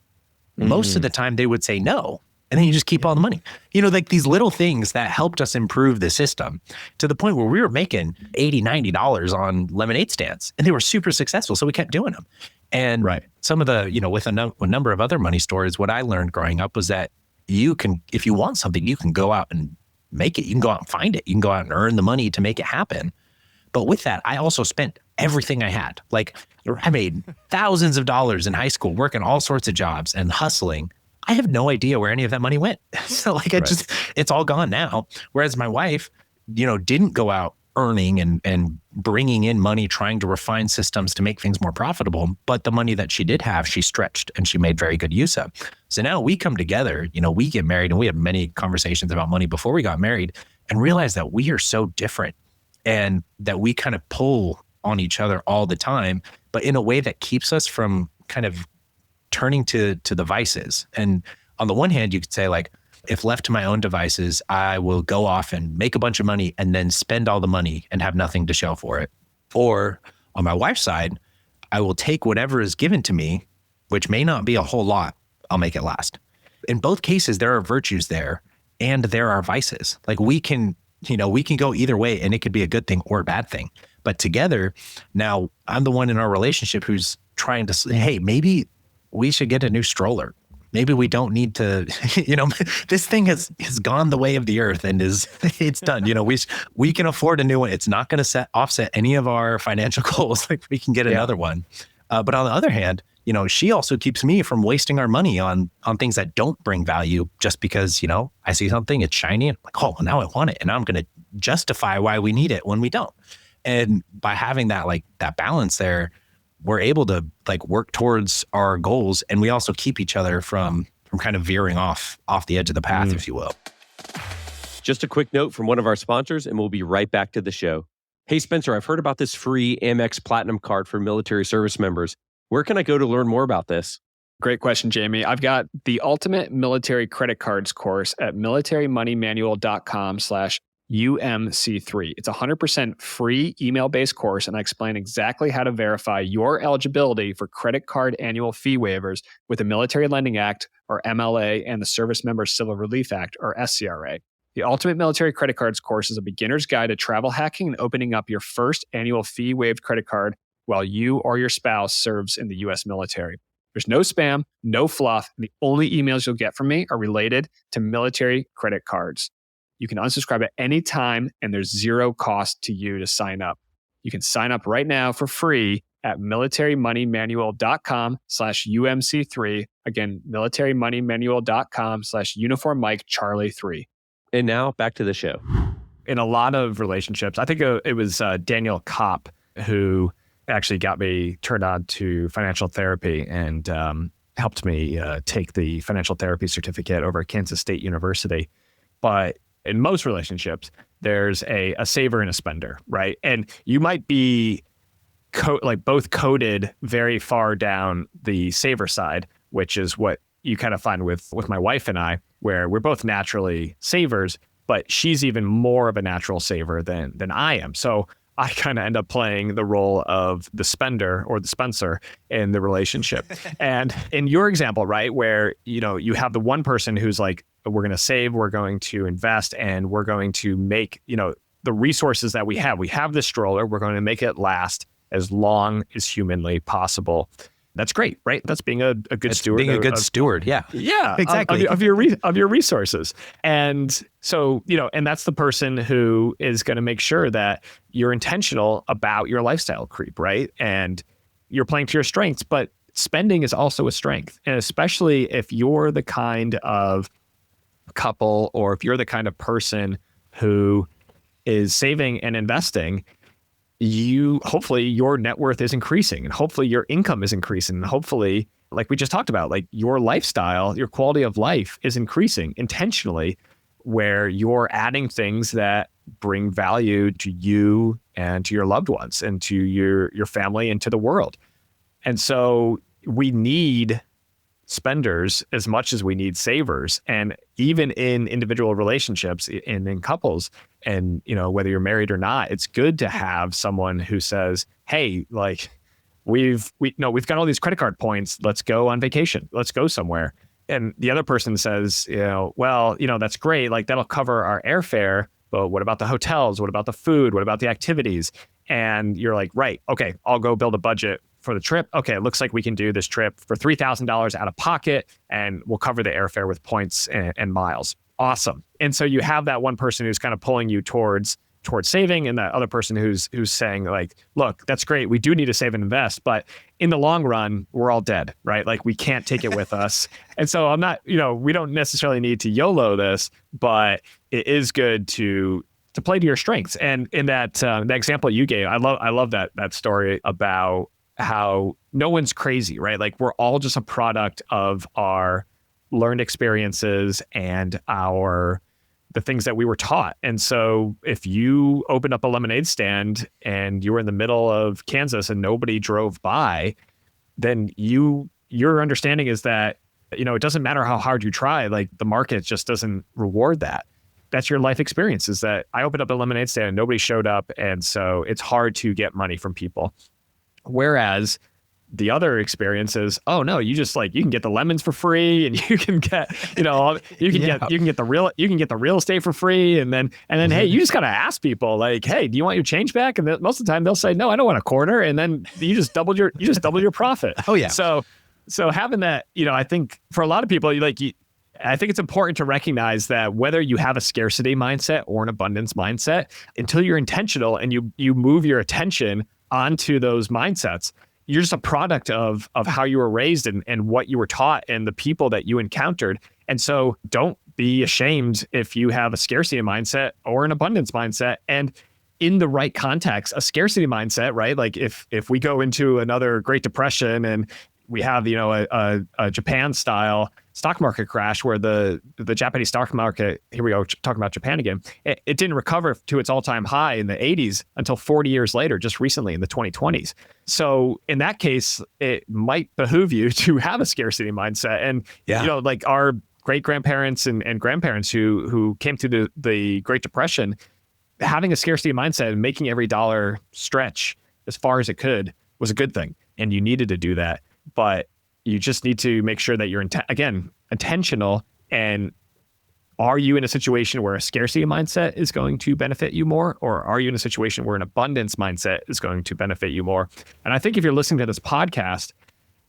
Most of the time they would say no. And then you just keep all the money. Like these little things that helped us improve the system to the point where we were making $80, $90 on lemonade stands, and they were super successful. So we kept doing them. And some of the, with a number of other money stories, what I learned growing up was that if you want something, you can go out and make it. You can go out and find it. You can go out and earn the money to make it happen. But with that, I also spent everything I had. Like I made thousands of dollars in high school working all sorts of jobs and hustling. I have no idea where any of that money went. So like it's all gone now. Whereas my wife, didn't go out earning and bringing in money, trying to refine systems to make things more profitable. But the money that she did have, she stretched and she made very good use of. So now we come together, we get married, and we have many conversations about money before we got married, and realize that we are so different and that we kind of pull on each other all the time, but in a way that keeps us from kind of turning to the vices. And on the one hand, you could say like, if left to my own devices, I will go off and make a bunch of money and then spend all the money and have nothing to show for it. Or on my wife's side, I will take whatever is given to me, which may not be a whole lot. I'll make it last. In both cases, there are virtues there and there are vices. Like we can go either way, and it could be a good thing or a bad thing. But together, now I'm the one in our relationship who's trying to say, hey, maybe we should get a new stroller. Maybe we don't need to, this thing has gone the way of the earth and it's done. We can afford a new one. It's not going to offset any of our financial goals. Like we can get another one. But on the other hand, she also keeps me from wasting our money on things that don't bring value just because, I see something, it's shiny. I'm like, oh, well, now I want it. And I'm going to justify why we need it when we don't. And by having that balance there, we're able to work towards our goals, and we also keep each other from kind of veering off the edge of the path, if you will. Just a quick note from one of our sponsors, and we'll be right back to the show. Hey, Spencer, I've heard about this free Amex Platinum card for military service members. Where can I go to learn more about this? Great question, Jamie. I've got the Ultimate Military Credit Cards course at militarymoneymanual.com/UMC3. It's a 100% free email-based course, and I explain exactly how to verify your eligibility for credit card annual fee waivers with the Military Lending Act, or MLA, and the Service Member Civil Relief Act, or SCRA. The Ultimate Military Credit Cards course is a beginner's guide to travel hacking and opening up your first annual fee-waived credit card while you or your spouse serves in the U.S. military. There's no spam, no fluff, and the only emails you'll get from me are related to military credit cards. You can unsubscribe at any time, and there's zero cost to you to sign up. You can sign up right now for free at militarymoneymanual.com/UMC3. Again, militarymoneymanual.com/uniform Mike Charlie 3. And now back to the show. In a lot of relationships, I think it was Daniel Kopp who actually got me turned on to financial therapy and helped me take the financial therapy certificate over at Kansas State University. But in most relationships, there's a saver and a spender, right? And you might be both coded very far down the saver side, which is what you kind of find with my wife and I, where we're both naturally savers, but she's even more of a natural saver than I am. So I kind of end up playing the role of the spender or the Spencer in the relationship. And in your example, right, where, you have the one person who's like, we're going to save, we're going to invest, and we're going to make, the resources that we have this stroller, we're going to make it last as long as humanly possible. That's great, right? That's being a good steward. Being a good steward, yeah. Yeah, exactly. Of your resources. And so, and that's the person who is going to make sure that you're intentional about your lifestyle creep, right? And you're playing to your strengths, but spending is also a strength. And especially if you're the kind of couple, or if you're the kind of person who is saving and investing, hopefully your net worth is increasing, and hopefully your income is increasing, and hopefully, like we just talked about, like your lifestyle, your quality of life is increasing intentionally, where you're adding things that bring value to you and to your loved ones and to your family and to the world. And so we need spenders as much as we need savers. And even in individual relationships and in couples, and whether you're married or not, it's good to have someone who says, hey, like we've got all these credit card points, let's go on vacation, let's go somewhere. And the other person says, well, that's great, like that'll cover our airfare, but what about the hotels, what about the food, what about the activities? And you're like, right, okay, I'll go build a budget for the trip. Okay, it looks like we can do this trip for $3,000 out of pocket, and we'll cover the airfare with points and miles. Awesome. And so you have that one person who's kind of pulling you towards saving, and that other person who's saying like, look, that's great, we do need to save and invest, but in the long run, we're all dead, right? Like we can't take it with us. And so I'm not, we don't necessarily need to YOLO this, but it is good to play to your strengths. And in that example you gave, I love that story about how no one's crazy, right? Like we're all just a product of our learned experiences and the things that we were taught. And so if you opened up a lemonade stand and you were in the middle of Kansas and nobody drove by, then your understanding is that, it doesn't matter how hard you try, like the market just doesn't reward that. That's your life experience, is that I opened up a lemonade stand and nobody showed up. And so it's hard to get money from people. Whereas the other experience is, oh no, you just you can get the lemons for free, and you can get, you can get the real estate for free. And then, hey, you just gotta ask people like, hey, do you want your change back? And most of the time they'll say, no, I don't want a quarter. And then you just doubled your profit. Oh yeah. So having that, I think for a lot of people, I think it's important to recognize that whether you have a scarcity mindset or an abundance mindset, until you're intentional and you move your attention onto those mindsets, you're just a product of how you were raised and what you were taught and the people that you encountered. And so don't be ashamed if you have a scarcity mindset or an abundance mindset. And in the right context, a scarcity mindset, right? Like if we go into another Great Depression and we have, a Japan style stock market crash where the Japanese stock market, here we go, talking about Japan again, it didn't recover to its all-time high in the 80s until 40 years later, just recently in the 2020s. So in that case, it might behoove you to have a scarcity mindset. And, like our great-grandparents and grandparents who came through the Great Depression, having a scarcity mindset and making every dollar stretch as far as it could was a good thing. And you needed to do that. But you just need to make sure that you're, intentional. And are you in a situation where a scarcity mindset is going to benefit you more? Or are you in a situation where an abundance mindset is going to benefit you more? And I think if you're listening to this podcast,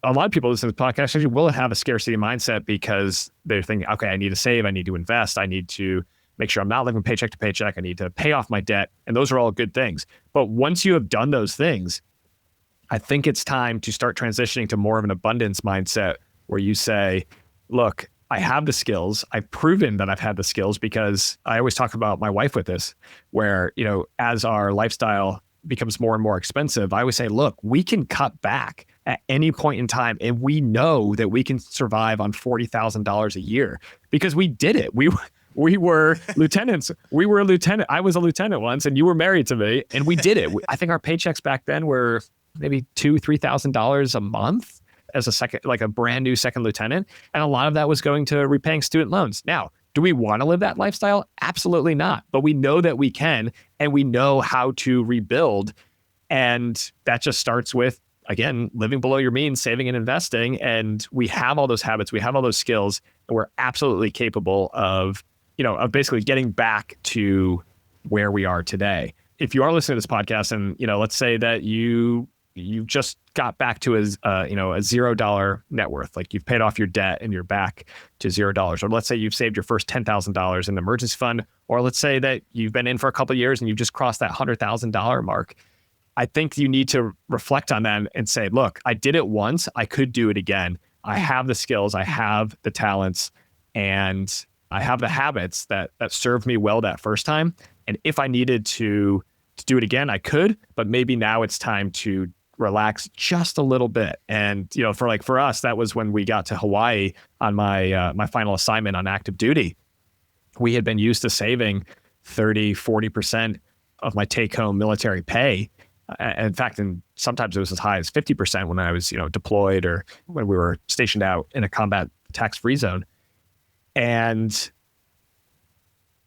a lot of people listening to this podcast actually will have a scarcity mindset because they're thinking, okay, I need to save, I need to invest, I need to make sure I'm not living paycheck to paycheck, I need to pay off my debt. And those are all good things. But once you have done those things, I think it's time to start transitioning to more of an abundance mindset where you say, look, I have the skills. I've proven that I've had the skills, because I always talk about my wife with this, where, as our lifestyle becomes more and more expensive, I always say, look, we can cut back at any point in time. And we know that we can survive on $40,000 a year because we did it. We were lieutenants. We were a lieutenant. I was a lieutenant once and you were married to me and we did it. I think our paychecks back then were maybe $2,000-$3,000 a month as a second, like a brand new second lieutenant. And a lot of that was going to repaying student loans. Now, do we want to live that lifestyle? Absolutely not. But we know that we can, and we know how to rebuild. And that just starts with, again, living below your means, saving and investing. And we have all those habits, we have all those skills, and we're absolutely capable of, of basically getting back to where we are today. If you are listening to this podcast and, let's say that you just got back to a $0 net worth, like you've paid off your debt and you're back to $0. Or let's say you've saved your first $10,000 in the emergency fund. Or let's say that you've been in for a couple of years and you've just crossed that $100,000 mark. I think you need to reflect on that and say, look, I did it once. I could do it again. I have the skills, I have the talents, and I have the habits that served me well that first time. And if I needed to do it again, I could, but maybe now it's time to relax just a little bit. And, for us, that was when we got to Hawaii on my final assignment on active duty. We had been used to saving 30-40% of my take-home military pay. In fact, and sometimes it was as high as 50% when I was, deployed or when we were stationed out in a combat tax-free zone.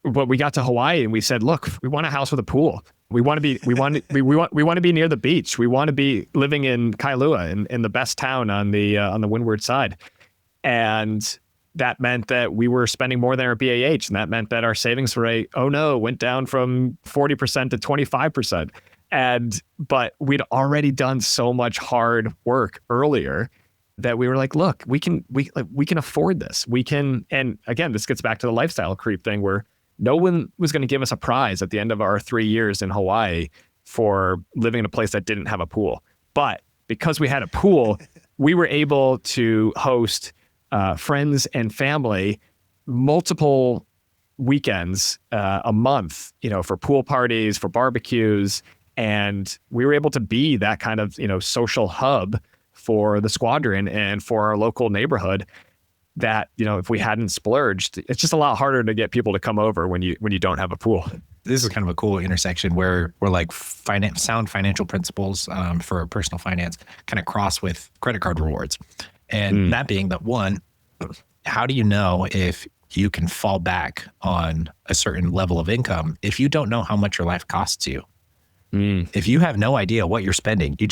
But we got to Hawaii and we said, look, we want a house with a pool. We want to be near the beach. We want to be living in Kailua, in the best town on the windward side. And that meant that we were spending more than our BAH, and that meant that our savings rate, went down from 40% to 25%. But we'd already done so much hard work earlier that we were like, look, we can afford this. We can, and again, this gets back to the lifestyle creep thing where no one was going to give us a prize at the end of our 3 years in Hawaii for living in a place that didn't have a pool. But because we had a pool, we were able to host friends and family multiple weekends a month, for pool parties, for barbecues. And we were able to be that kind of, social hub for the squadron and for our local neighborhood that, if we hadn't splurged, it's just a lot harder to get people to come over when you don't have a pool. This is kind of a cool intersection where we're like sound financial principles for personal finance kind of cross with credit card rewards. And that being that one, how do you know if you can fall back on a certain level of income if you don't know how much your life costs you? If you have no idea what you're spending, you're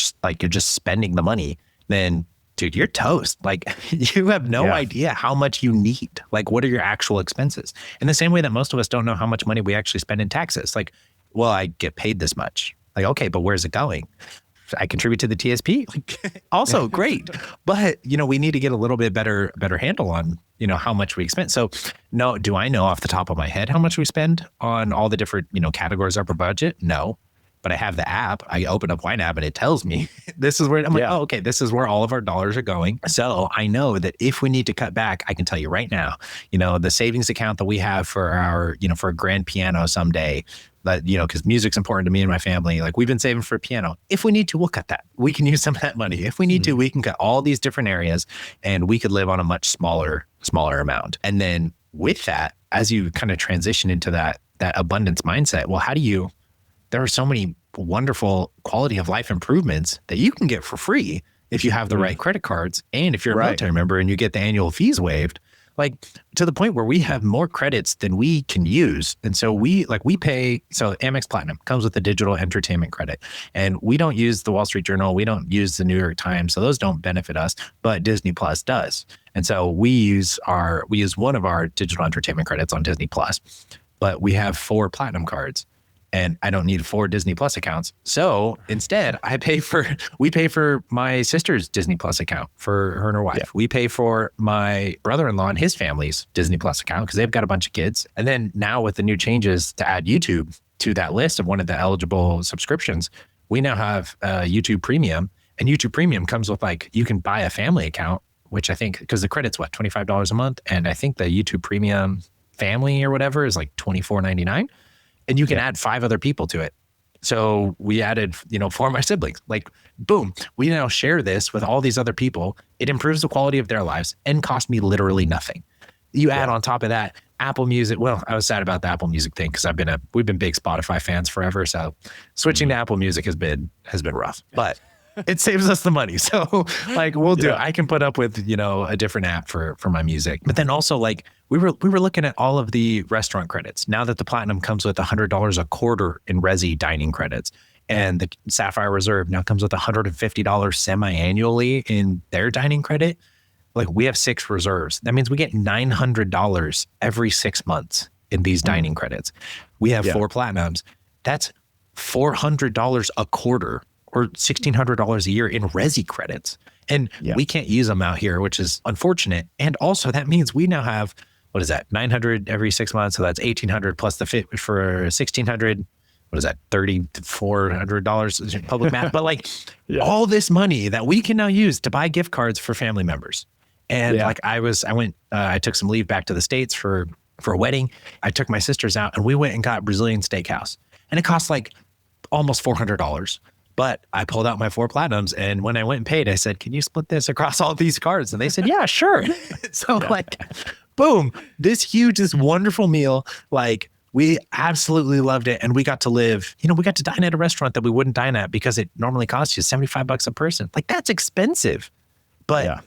just spending the money, then dude, you're toast. Like you have no idea how much you need. Like what are your actual expenses? In the same way that most of us don't know how much money we actually spend in taxes. Like, well, I get paid this much. Like, okay, but where's it going? I contribute to the TSP. Like, also great. But, we need to get a little bit better handle on, how much we spend. So no, do I know off the top of my head how much we spend on all the different, categories of our budget? No. But I have the app. I open up Wine app and it tells me this is where I'm like, oh, okay, this is where all of our dollars are going. So I know that if we need to cut back, I can tell you right now, the savings account that we have for our, for a grand piano someday, that, because music's important to me and my family. Like we've been saving for a piano. If we need to, we'll cut that. We can use some of that money. If we need to, we can cut all these different areas and we could live on a much smaller amount. And then with that, as you kind of transition into that abundance mindset, well, there are so many wonderful quality of life improvements that you can get for free if you have the right credit cards. And if you're a military member and you get the annual fees waived, like to the point where we have more credits than we can use. And so we pay, so Amex Platinum comes with a digital entertainment credit, and we don't use the Wall Street Journal. We don't use the New York Times. So those don't benefit us, but Disney Plus does. And so we use one of our digital entertainment credits on Disney Plus, but we have 4 Platinum cards. And I don't need 4 Disney Plus accounts. So instead, we pay for my sister's Disney Plus account for her and her wife. Yeah. We pay for my brother-in-law and his family's Disney Plus account because they've got a bunch of kids. And then now with the new changes to add YouTube to that list of one of the eligible subscriptions, we now have YouTube Premium. And YouTube Premium comes with you can buy a family account, which I think, because the credit's $25 a month. And I think the YouTube Premium family or whatever is $24.99. And you can add 5 other people to it. So we added, 4 of my siblings. Like, boom, we now share this with all these other people. It improves the quality of their lives and cost me literally nothing. You add on top of that Apple Music. Well, I was sad about the Apple Music thing because we've been big Spotify fans forever. So switching to Apple Music has been rough. But it saves us the money. So like we'll do it. Yeah. I can put up with, a different app for my music. But then also like we were looking at all of the restaurant credits. Now that the Platinum comes with $100 a quarter in Resi dining credits, and the Sapphire Reserve now comes with $150 semi-annually in their dining credit. Like we have 6 reserves. That means we get $900 every 6 months in these dining credits. We have 4 Platinums. That's $400 a quarter or $1,600 a year in Resi credits. And we can't use them out here, which is unfortunate. And also that means we now have, what is that? 900 every 6 months. So that's 1,800 plus the fit for 1,600. What is that? $300 to $400 public math. But like all this money that we can now use to buy gift cards for family members. And like I took some leave back to the States for a wedding. I took my sisters out and we went and got Brazilian steakhouse, and it cost like almost $400. But I pulled out my 4 Platinums, and when I went and paid, I said, "Can you split this across all these cards?" And they said, "Yeah, sure." So like, boom, this wonderful meal. Like we absolutely loved it. And we got to live, we got to dine at a restaurant that we wouldn't dine at because it normally costs you $75 a person. Like that's expensive. But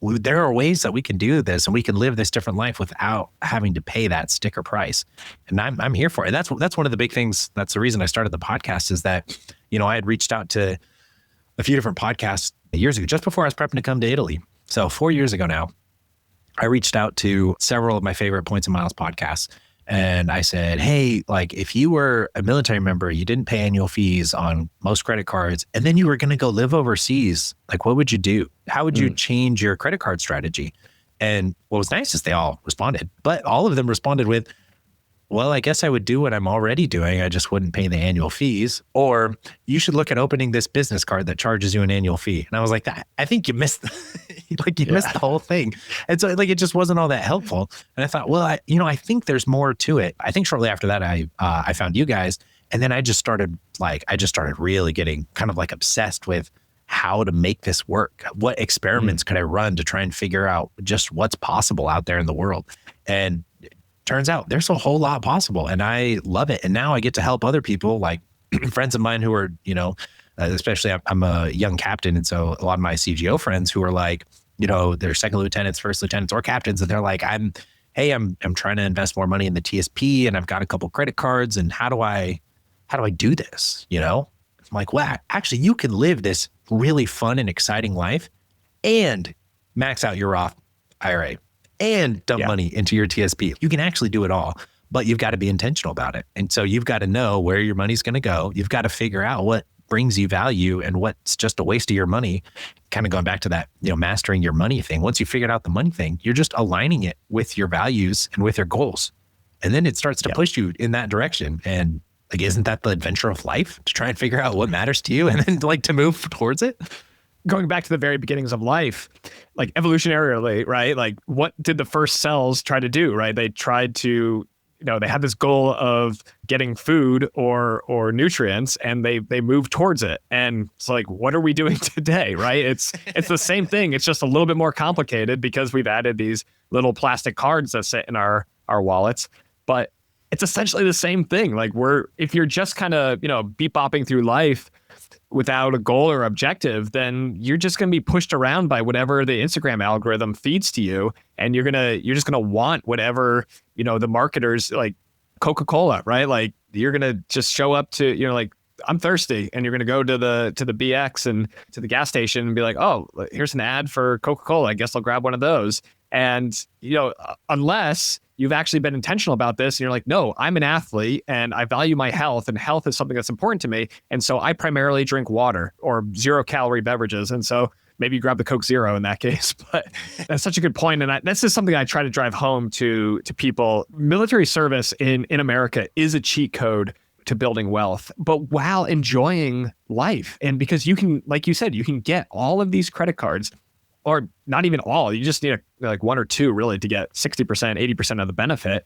there are ways that we can do this, and we can live this different life without having to pay that sticker price. And I'm here for it. And that's one of the big things. That's the reason I started the podcast, is that, I had reached out to a few different podcasts years ago, just before I was prepping to come to Italy. So 4 years ago now, I reached out to several of my favorite Points and Miles podcasts. And I said, hey, like if you were a military member, you didn't pay annual fees on most credit cards, and then you were going to go live overseas, like what would you do? How would you change your credit card strategy? And what was nice is they all responded, but all of them responded with, well, I guess I would do what I'm already doing. I just wouldn't pay the annual fees. Or you should look at opening this business card that charges you an annual fee. And I was like, I think you missed, missed the whole thing. And so like, it just wasn't all that helpful. And I thought, well, I think there's more to it. I think shortly after that, I found you guys. And then I just started really getting kind of like obsessed with how to make this work. What experiments could I run to try and figure out just what's possible out there in the world? And turns out there's a whole lot possible, and I love it. And now I get to help other people, like friends of mine who are, especially I'm a young captain. And so a lot of my CGO friends who are like, they're second lieutenants, first lieutenants, or captains. And they're like, I'm trying to invest more money in the TSP, and I've got a couple credit cards, and how do I do this? I'm like, wow, actually you can live this really fun and exciting life and max out your Roth IRA and dump money into your TSP. You can actually do it all, but you've got to be intentional about it. And so you've got to know where your money's going to go. You've got to figure out what brings you value and what's just a waste of your money. Kind of going back to that, mastering your money thing. Once you figured out the money thing, you're just aligning it with your values and with your goals. And then it starts to push you in that direction. And like, isn't that the adventure of life, to try and figure out what matters to you and then like to move towards it? Going back to the very beginnings of life, like evolutionarily, right? Like what did the first cells try to do, right? They tried to, they had this goal of getting food or nutrients, and they moved towards it. And it's like, what are we doing today, right? It's the same thing. It's just a little bit more complicated because we've added these little plastic cards that sit in our wallets, but it's essentially the same thing. Like if you're just kind of, beep bopping through life without a goal or objective, then you're just going to be pushed around by whatever the Instagram algorithm feeds to you. And you're just going to want whatever, the marketers, like Coca-Cola, right? Like you're going to just show up to, like, I'm thirsty, and you're going to go to the BX and to the gas station and be like, oh, here's an ad for Coca-Cola. I guess I'll grab one of those. And, unless you've actually been intentional about this and you're like, no, I'm an athlete and I value my health, and health is something that's important to me. And so I primarily drink water or 0-calorie beverages. And so maybe you grab the Coke Zero in that case. But that's such a good point. And this is something I try to drive home to people. Military service in America is a cheat code to building wealth, but while enjoying life. And because you can, like you said, you can get all of these credit cards, or not even all, you just need like one or two really to get 60%, 80% of the benefit.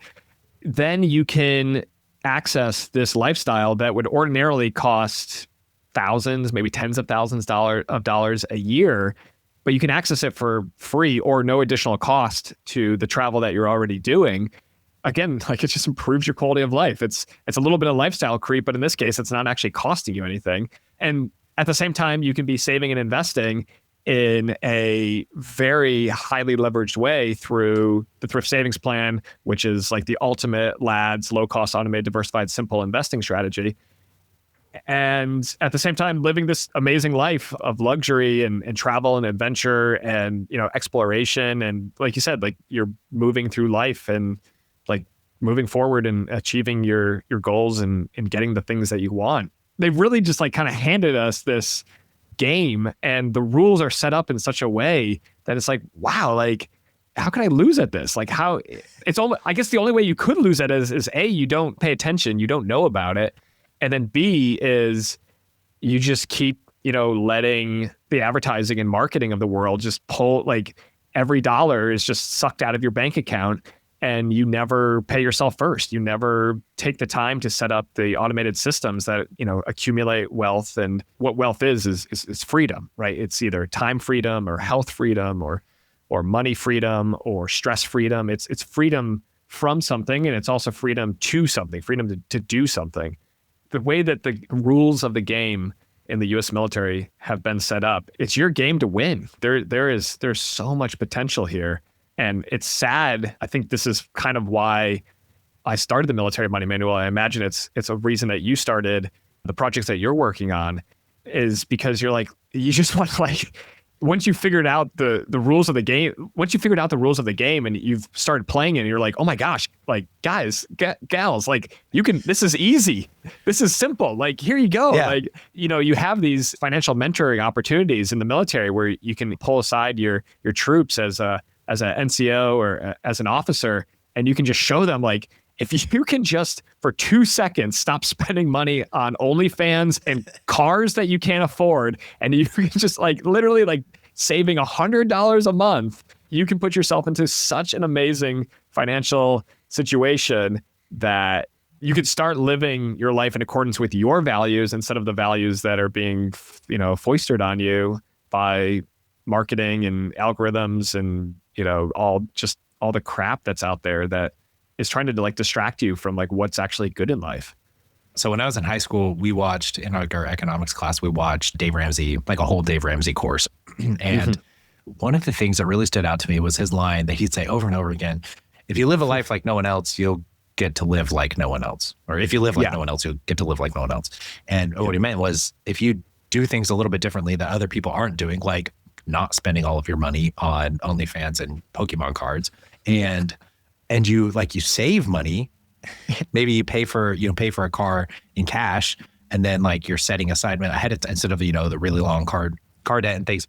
Then you can access this lifestyle that would ordinarily cost thousands, maybe tens of thousands of dollars a year, but you can access it for free or no additional cost to the travel that you're already doing. Again, like it just improves your quality of life. It's a little bit of lifestyle creep, but in this case, it's not actually costing you anything. And at the same time, you can be saving and investing in a very highly leveraged way through the thrift savings plan, which is like the ultimate LADS, low cost, automated, diversified, simple investing strategy. And at the same time, living this amazing life of luxury and travel and adventure and, exploration. And like you said, like you're moving through life and like moving forward and achieving your goals and getting the things that you want. They've really just like kind of handed us this game, and the rules are set up in such a way that it's like, wow, like how can I lose at this? Like I guess the only way you could lose at it is A, you don't pay attention, you don't know about it. And then B is you just keep, letting the advertising and marketing of the world just pull, like every dollar is just sucked out of your bank account, and you never pay yourself first. You never take the time to set up the automated systems that, accumulate wealth. And what wealth is freedom, right? It's either time freedom or health freedom or money freedom or stress freedom. It's freedom from something, and it's also freedom to something, freedom to do something. The way that the rules of the game in the U.S. military have been set up, it's your game to win. There's so much potential here. And it's sad. I think this is kind of why I started the Military Money Manual. I imagine it's a reason that you started the projects that you're working on, is because you're like, you just want to like, once you figured out the rules of the game, and you've started playing it, and you're like, oh my gosh, like guys, gals, like this is easy. This is simple. Like, here you go. Yeah. Like, you have these financial mentoring opportunities in the military where you can pull aside your troops as an NCO or as an officer, and you can just show them, like, if you can just for 2 seconds stop spending money on OnlyFans and cars that you can't afford, and you can just like literally like saving $100 a month, you can put yourself into such an amazing financial situation that you could start living your life in accordance with your values instead of the values that are being, foisted on you by marketing and algorithms and, all the crap that's out there that is trying to like distract you from like what's actually good in life. So when I was in high school, we watched in our economics class, we watched Dave Ramsey, like a whole Dave Ramsey course. And one of the things that really stood out to me was his line that he'd say over and over again: if you live a life like no one else, you'll get to live like no one else. Or if you live like no one else, you'll get to live like no one else. And what he meant was, if you do things a little bit differently that other people aren't doing, like not spending all of your money on OnlyFans and Pokemon cards, and you save money, maybe you pay for a car in cash, and then like you're setting aside ahead instead of the really long car debt and things.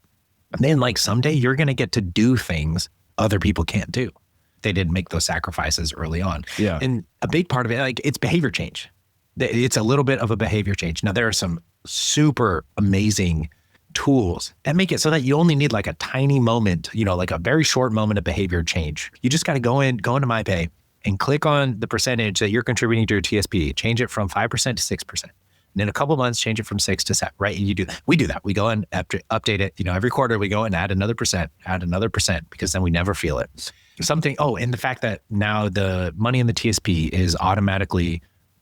And then like someday you're going to get to do things other people can't do. They didn't make those sacrifices early on. Yeah. And a big part of it, like, it's behavior change. It's a little bit of a behavior change. Now, there are some super amazing tools that make it so that you only need like a tiny moment, like a very short moment of behavior change. You just got to go into MyPay and click on the percentage that you're contributing to your TSP, change it from 5% to 6%. And in a couple of months, change it from 6 to 7, right? And you do that. We do that. We go and update it. Every quarter we go and add another percent, because then we never feel it. And the fact that now the money in the TSP is automatically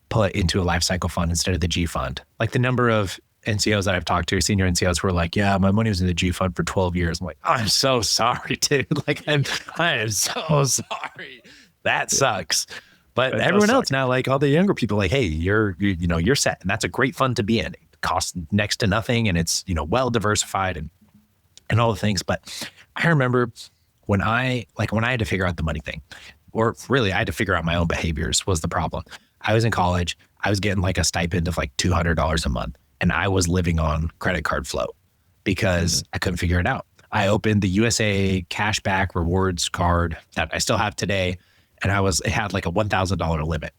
put into a life cycle fund instead of the G fund. Like the number of NCOs that I've talked to, senior NCOs, who are like, yeah, my money was in the G fund for 12 years. I'm like, I'm so sorry, dude. Like, I am so sorry. That sucks. But everyone else now, like all the younger people, like, hey, you're set, and that's a great fund to be in. It costs next to nothing, and it's well diversified and all the things. But I remember when I had to figure out the money thing, or really I had to figure out my own behaviors was the problem. I was in college. I was getting like a stipend of like $200 a month, and I was living on credit card flow because I couldn't figure it out. I opened the USA cashback rewards card that I still have today, and it had like a $1,000 limit.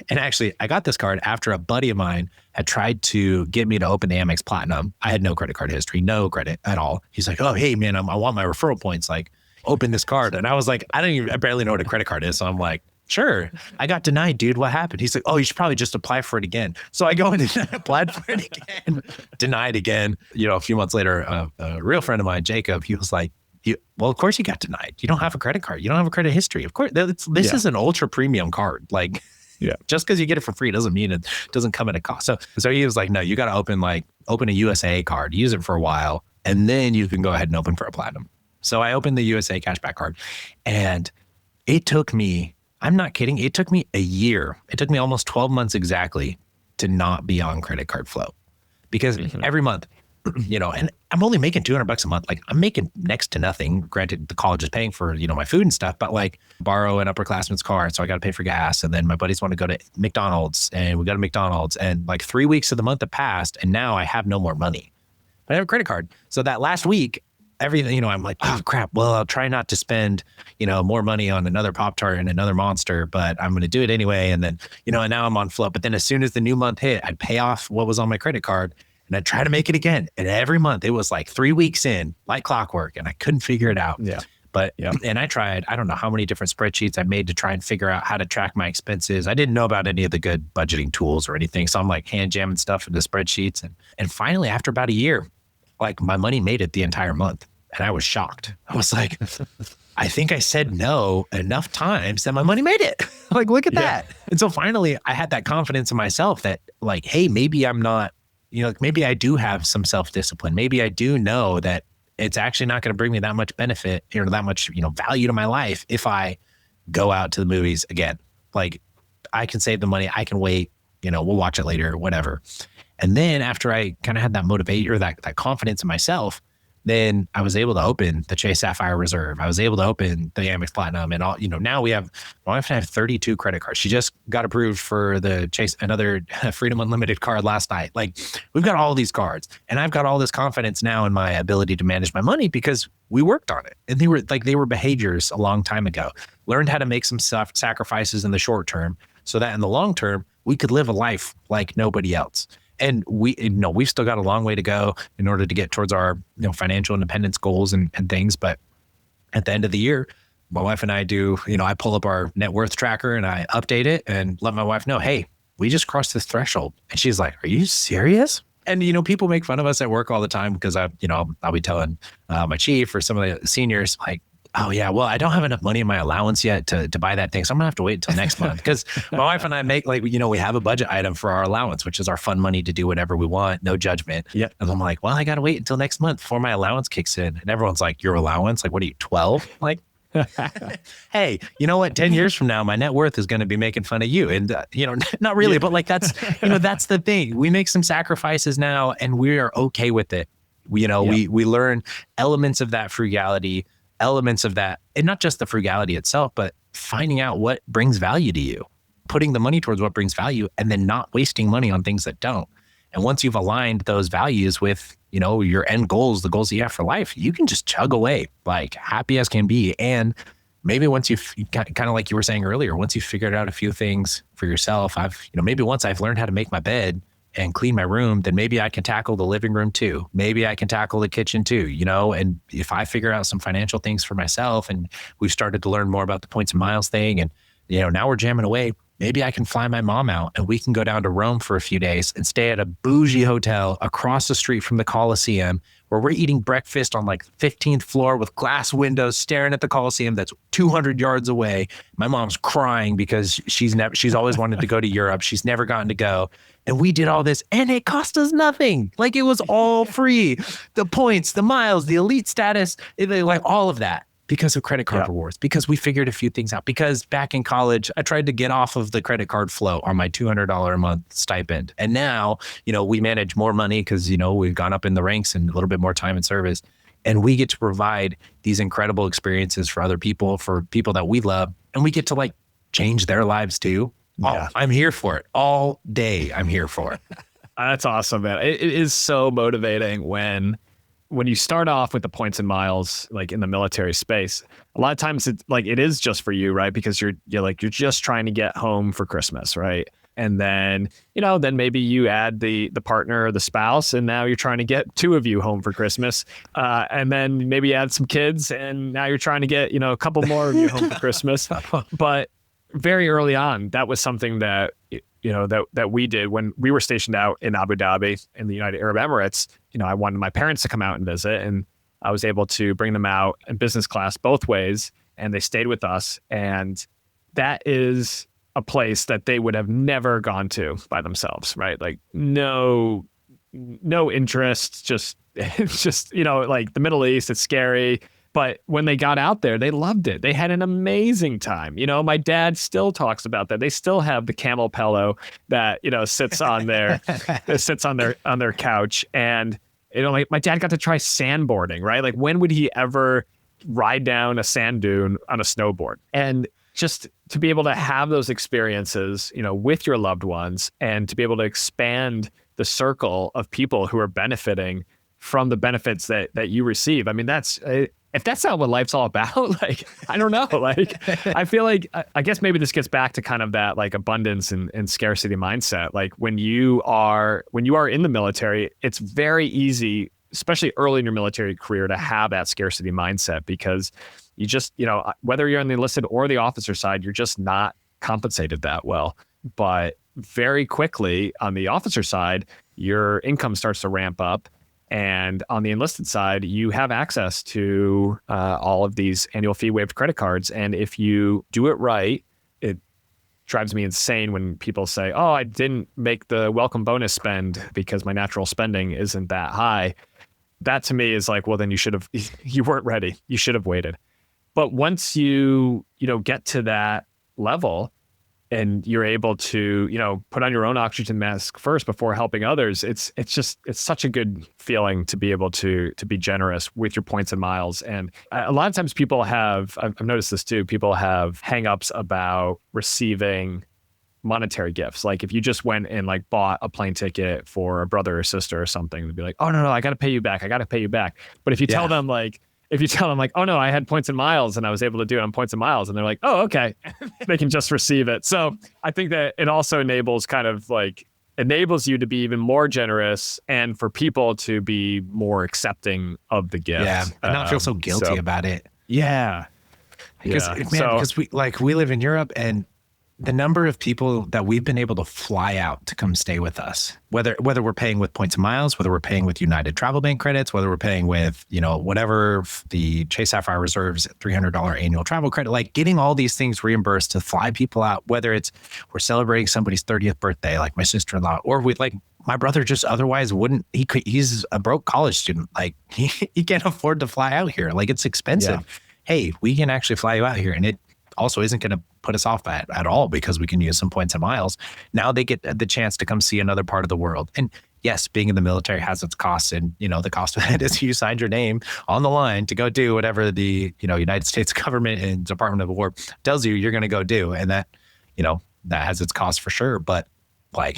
And actually, I got this card after a buddy of mine had tried to get me to open the Amex Platinum. I had no credit card history, no credit at all. He's like, oh, hey, man, I want my referral points. Like, open this card. And I was like, I barely know what a credit card is. So I'm like, sure. I got denied, dude. What happened? He's like, oh, you should probably just apply for it again. So I go in and applied for it again, denied again. A few months later, a real friend of mine, Jacob, he was like, well, of course you got denied. You don't have a credit card. You don't have a credit history. Of course, this is an ultra premium card. Like, just because you get it for free doesn't mean it doesn't come at a cost. So he was like, no, you got to open like open a USA card, use it for a while, and then you can go ahead and open for a platinum. So I opened the USA cashback card, and it took me, I'm not kidding, it took me a year. It took me almost 12 months exactly to not be on credit card flow, because every month, and I'm only making $200 a month. Like, I'm making next to nothing. Granted, the college is paying for, my food and stuff, but like, borrow an upperclassman's car. So I got to pay for gas. And then my buddies want to go to McDonald's, and we go to McDonald's, and like 3 weeks of the month have passed, and now I have no more money. But I have a credit card. So that last week, everything, I'm like, oh crap. Well, I'll try not to spend, more money on another Pop-Tart and another Monster, but I'm going to do it anyway. And then, and now I'm on flow. But then as soon as the new month hit, I'd pay off what was on my credit card, and I'd try to make it again. And every month it was like 3 weeks in, like clockwork, and I couldn't figure it out. Yeah. But, and I tried, I don't know how many different spreadsheets I made to try and figure out how to track my expenses. I didn't know about any of the good budgeting tools or anything. So I'm like hand jamming stuff into spreadsheets. And finally, after about a year, like, my money made it the entire month. And I was shocked. I was like, I think I said no enough times that my money made it. Like, look at that. And so finally I had that confidence in myself that, like, hey, maybe I'm not, maybe I do have some self-discipline. Maybe I do know that it's actually not going to bring me that much benefit, that much, value to my life if I go out to the movies again. Like, I can save the money. I can wait, we'll watch it later, whatever. And then after I kind of had that motivation or that confidence in myself, then I was able to open the Chase Sapphire Reserve. I was able to open the Amex Platinum, and all, now my wife and I have 32 credit cards. She just got approved for the Chase, another Freedom Unlimited card last night. Like, we've got all these cards, and I've got all this confidence now in my ability to manage my money because we worked on it. And they were behaviors a long time ago. Learned how to make some sacrifices in the short term so that in the long term, we could live a life like nobody else. And we've still got a long way to go in order to get towards our, financial independence goals and things. But at the end of the year, my wife and I do, I pull up our net worth tracker and I update it and let my wife know, hey, we just crossed this threshold. And she's like, are you serious? And, people make fun of us at work all the time because I'll be telling my chief or some of the seniors, like, oh yeah, well, I don't have enough money in my allowance yet to buy that thing. So I'm gonna have to wait until next month, because my wife and I make, like, we have a budget item for our allowance, which is our fun money to do whatever we want, no judgment. Yeah. And I'm like, well, I got to wait until next month before my allowance kicks in. And everyone's like, your allowance? Like, what are you, 12? Like, hey, you know what? 10 years from now, my net worth is going to be making fun of you. And, not really, but like, that's, that's the thing. We make some sacrifices now and we are okay with it. We learn elements of that frugality, elements of that, and not just the frugality itself, but finding out what brings value to you, putting the money towards what brings value, and then not wasting money on things that don't. And once you've aligned those values with, your end goals, the goals that you have for life, you can just chug away, like, happy as can be. And maybe once you've kind of, like you were saying earlier, once you've figured out a few things for yourself, maybe once I've learned how to make my bed and clean my room, then maybe I can tackle the living room too. Maybe I can tackle the kitchen too, and if I figure out some financial things for myself, and we've started to learn more about the points and miles thing, and, now we're jamming away, maybe I can fly my mom out and we can go down to Rome for a few days and stay at a bougie hotel across the street from the Colosseum, where we're eating breakfast on like 15th floor with glass windows staring at the Colosseum that's 200 yards away. My mom's crying because she's always wanted to go to Europe. She's never gotten to go. And we did all this and it cost us nothing. Like, it was all free. The points, the miles, the elite status, like all of that, because of credit card rewards, because we figured a few things out. Because back in college, I tried to get off of the credit card flow on my $200 a month stipend. And now, we manage more money because, we've gone up in the ranks and a little bit more time and service. And we get to provide these incredible experiences for other people, for people that we love. And we get to, like, change their lives too. Yeah. Oh, I'm here for it all day. I'm here for it. That's awesome, man. It is so motivating when you start off with the points and miles, like in the military space. A lot of times it's like, it is just for you, right? Because you're just trying to get home for Christmas, right? And then, then maybe you add the partner or the spouse, and now you're trying to get two of you home for Christmas. And then maybe you add some kids, and now you're trying to get, a couple more of you home for Christmas. But very early on, that was something that, that we did when we were stationed out in Abu Dhabi in the United Arab Emirates. I wanted my parents to come out and visit, and I was able to bring them out in business class both ways, and they stayed with us. And that is a place that they would have never gone to by themselves, right? Like, no no interest, just it's just, like the Middle East, it's scary. But when they got out there, they loved it. They had an amazing time. My dad still talks about that. They still have the camel pillow that, sits on their on their couch. And, like my dad got to try sandboarding, right? Like when would he ever ride down a sand dune on a snowboard? And just to be able to have those experiences, with your loved ones, and to be able to expand the circle of people who are benefiting from the benefits that you receive. I mean, if that's not what life's all about, like, I don't know. Like, I feel like, I guess maybe this gets back to kind of that like abundance and scarcity mindset. Like when you are in the military, it's very easy, especially early in your military career, to have that scarcity mindset, because you just, whether you're on the enlisted or the officer side, you're just not compensated that well. But very quickly on the officer side, your income starts to ramp up. And on the enlisted side, you have access to all of these annual fee waived credit cards. And if you do it right, it drives me insane when people say, oh, I didn't make the welcome bonus spend because my natural spending isn't that high. That to me is like, well, then you weren't ready. You should have waited. But once you get to that level, and you're able to, put on your own oxygen mask first before helping others, it's such a good feeling to be able to be generous with your points and miles. And a lot of times people I've noticed this too, people have hangups about receiving monetary gifts. Like if you just went and like bought a plane ticket for a brother or sister or something, they'd be like, oh no, I got to pay you back. But if you tell them like, oh no, I had points and miles and I was able to do it on points and miles, and they're like, oh, okay, they can just receive it. So I think that it also enables you to be even more generous, and for people to be more accepting of the gift. Yeah, and not feel so guilty about it. Yeah. Because we live in Europe, and the number of people that we've been able to fly out to come stay with us, whether we're paying with points and miles, whether we're paying with United Travel Bank credits, whether we're paying with, whatever the Chase Sapphire Reserves $300 annual travel credit, like getting all these things reimbursed to fly people out, whether it's we're celebrating somebody's 30th birthday, like my sister-in-law, or my brother just otherwise wouldn't, he's a broke college student. Like he can't afford to fly out here. Like it's expensive. Yeah. Hey, we can actually fly you out here. And it also isn't going to put us off at all, because we can use some points and miles. Now they get the chance to come see another part of the world. And yes, being in the military has its costs, and the cost of it is you signed your name on the line to go do whatever the United States government and Department of War tells you you're going to go do, and that that has its cost for sure. But like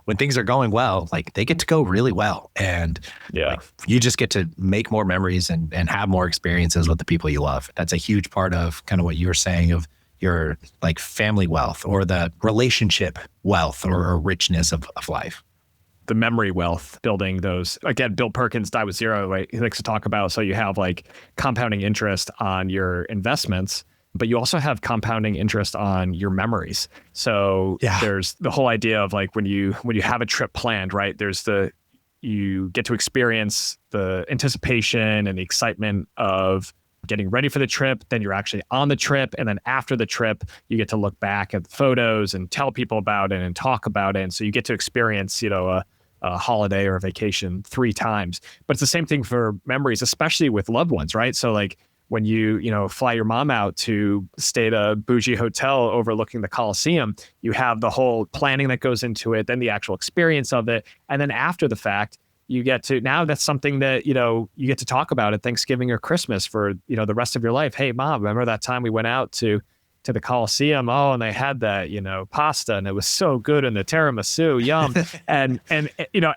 when things are going well, like they get to go really well, and you just get to make more memories and have more experiences with the people you love. That's a huge part of kind of what you were saying of your like family wealth, or the relationship wealth, or richness of life. The memory wealth, building those. Again, Bill Perkins, Die with Zero, right? He likes to talk about, so you have like compounding interest on your investments, but you also have compounding interest on your memories. So there's the whole idea of like when you have a trip planned, right? You get to experience the anticipation and the excitement of getting ready for the trip. Then you're actually on the trip. And then after the trip, you get to look back at the photos and tell people about it and talk about it. And so you get to experience, a holiday or a vacation 3 times. But it's the same thing for memories, especially with loved ones, right? So like, when you fly your mom out to stay at a bougie hotel overlooking the Colosseum, you have the whole planning that goes into it, then the actual experience of it. And then after the fact, you get to, now that's something that, you get to talk about at Thanksgiving or Christmas for, the rest of your life. Hey, Mom, remember that time we went out to the Colosseum? Oh, and they had that, pasta, and it was so good, and the tiramisu, yum. and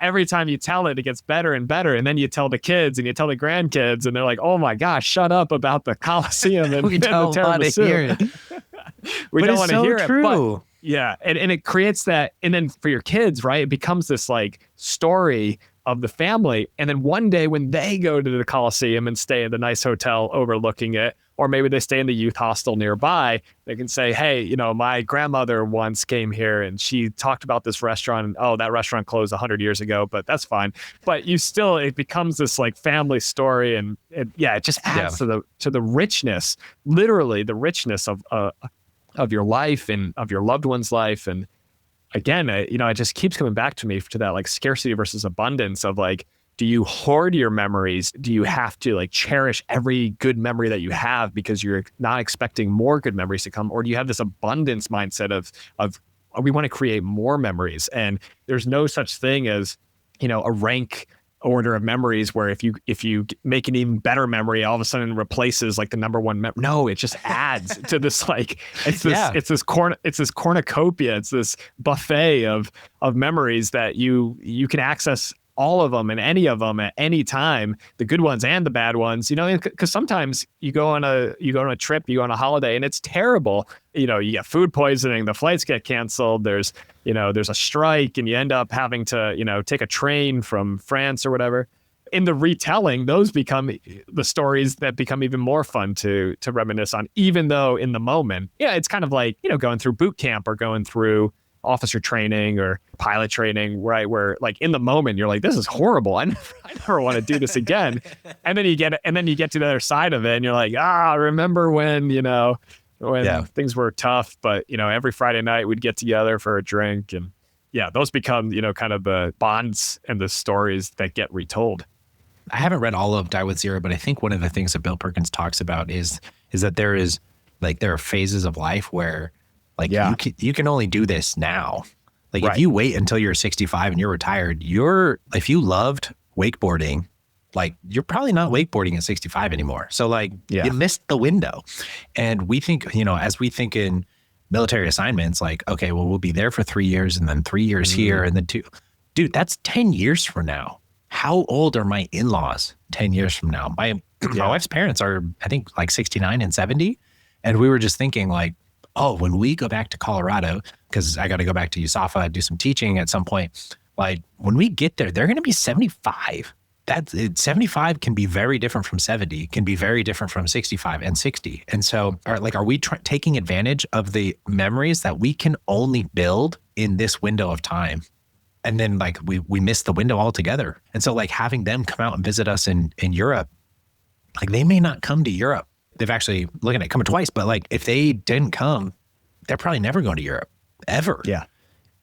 every time you tell it, it gets better and better. And then you tell the kids and you tell the grandkids, and they're like, oh my gosh, shut up about the Colosseum and, we don't the tiramisu. Want to hear it. We don't want to hear true. it. But yeah. And it creates that. And then for your kids, right, it becomes this like story of the family. And then one day when they go to the Colosseum and stay in the nice hotel overlooking it, or maybe they stay in the youth hostel nearby, they can say, hey, my grandmother once came here and she talked about this restaurant, and oh, that restaurant closed 100 years ago, but that's fine. But it becomes this like family story, and it just adds to the richness, literally the richness of your life and of your loved one's life. And again, it just keeps coming back to me to that like scarcity versus abundance of like, do you hoard your memories? Do you have to like cherish every good memory that you have because you're not expecting more good memories to come? Or do you have this abundance mindset of we want to create more memories? And there's no such thing as, a rank order of memories where if you make an even better memory, all of a sudden replaces like the number one memory. No, it just adds to this like it's this cornucopia, it's this buffet of memories that you can access all of them and any of them at any time, the good ones and the bad ones, because sometimes you go on a trip, you go on a holiday and it's terrible. You get food poisoning, the flights get canceled, there's a strike and you end up having to, take a train from France or whatever. In the retelling, those become the stories that become even more fun to reminisce on, even though in the moment, it's kind of like, going through boot camp or going through officer training or pilot training, right? Where like in the moment you're like, this is horrible. I never want to do this again. And then you get to the other side of it and you're like, remember when, things were tough, but every Friday night we'd get together for a drink and those become, kind of the bonds and the stories that get retold. I haven't read all of Die With Zero, but I think one of the things that Bill Perkins talks about is that there are phases of life where you can only do this now. Like if you wait until you're 65 and you're retired, if you loved wakeboarding, like you're probably not wakeboarding at 65 anymore. So you missed the window. And we think, as we think in military assignments, like, okay, well, we'll be there for 3 years and then 3 years here and then 2. Dude, that's 10 years from now. How old are my in-laws 10 years from now? My wife's parents are, I think, like 69 and 70. And we were just thinking like, when we go back to Colorado, because I got to go back to USAFA, do some teaching at some point, like when we get there, they're going to be 75. 75 can be very different from 70, can be very different from 65 and 60. And so are we taking advantage of the memories that we can only build in this window of time? And then like we miss the window altogether. And so like having them come out and visit us in Europe, like they may not come to Europe. They've actually looking at coming twice, but like if they didn't come, they're probably never going to Europe ever. Yeah.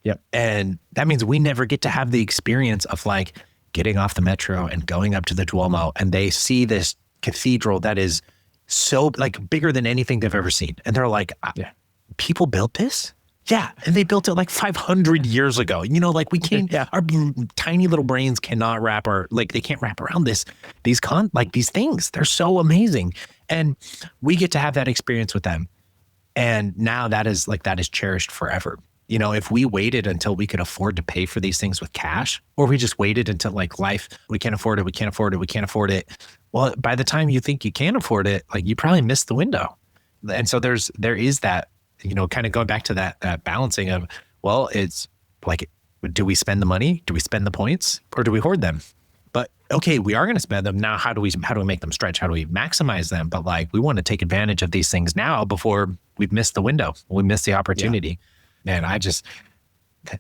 Yep. And that means we never get to have the experience of like getting off the metro and going up to the Duomo and they see this cathedral that is so like bigger than anything they've ever seen. And they're like, people built this? Yeah. And they built it like 500 years ago. Like we can't, our tiny little brains cannot they can't wrap around these things. They're so amazing. And we get to have that experience with them. And now that is cherished forever. If we waited until we could afford to pay for these things with cash, or we just waited until like life, we can't afford it. Well, by the time you think you can afford it, like you probably missed the window. And so there is that, kind of going back to that balancing of, well, it's like, do we spend the money? Do we spend the points or do we hoard them? But okay, we are going to spend them now. How do we make them stretch? How do we maximize them? But like, we want to take advantage of these things now before we've missed the window. We missed the opportunity. Man,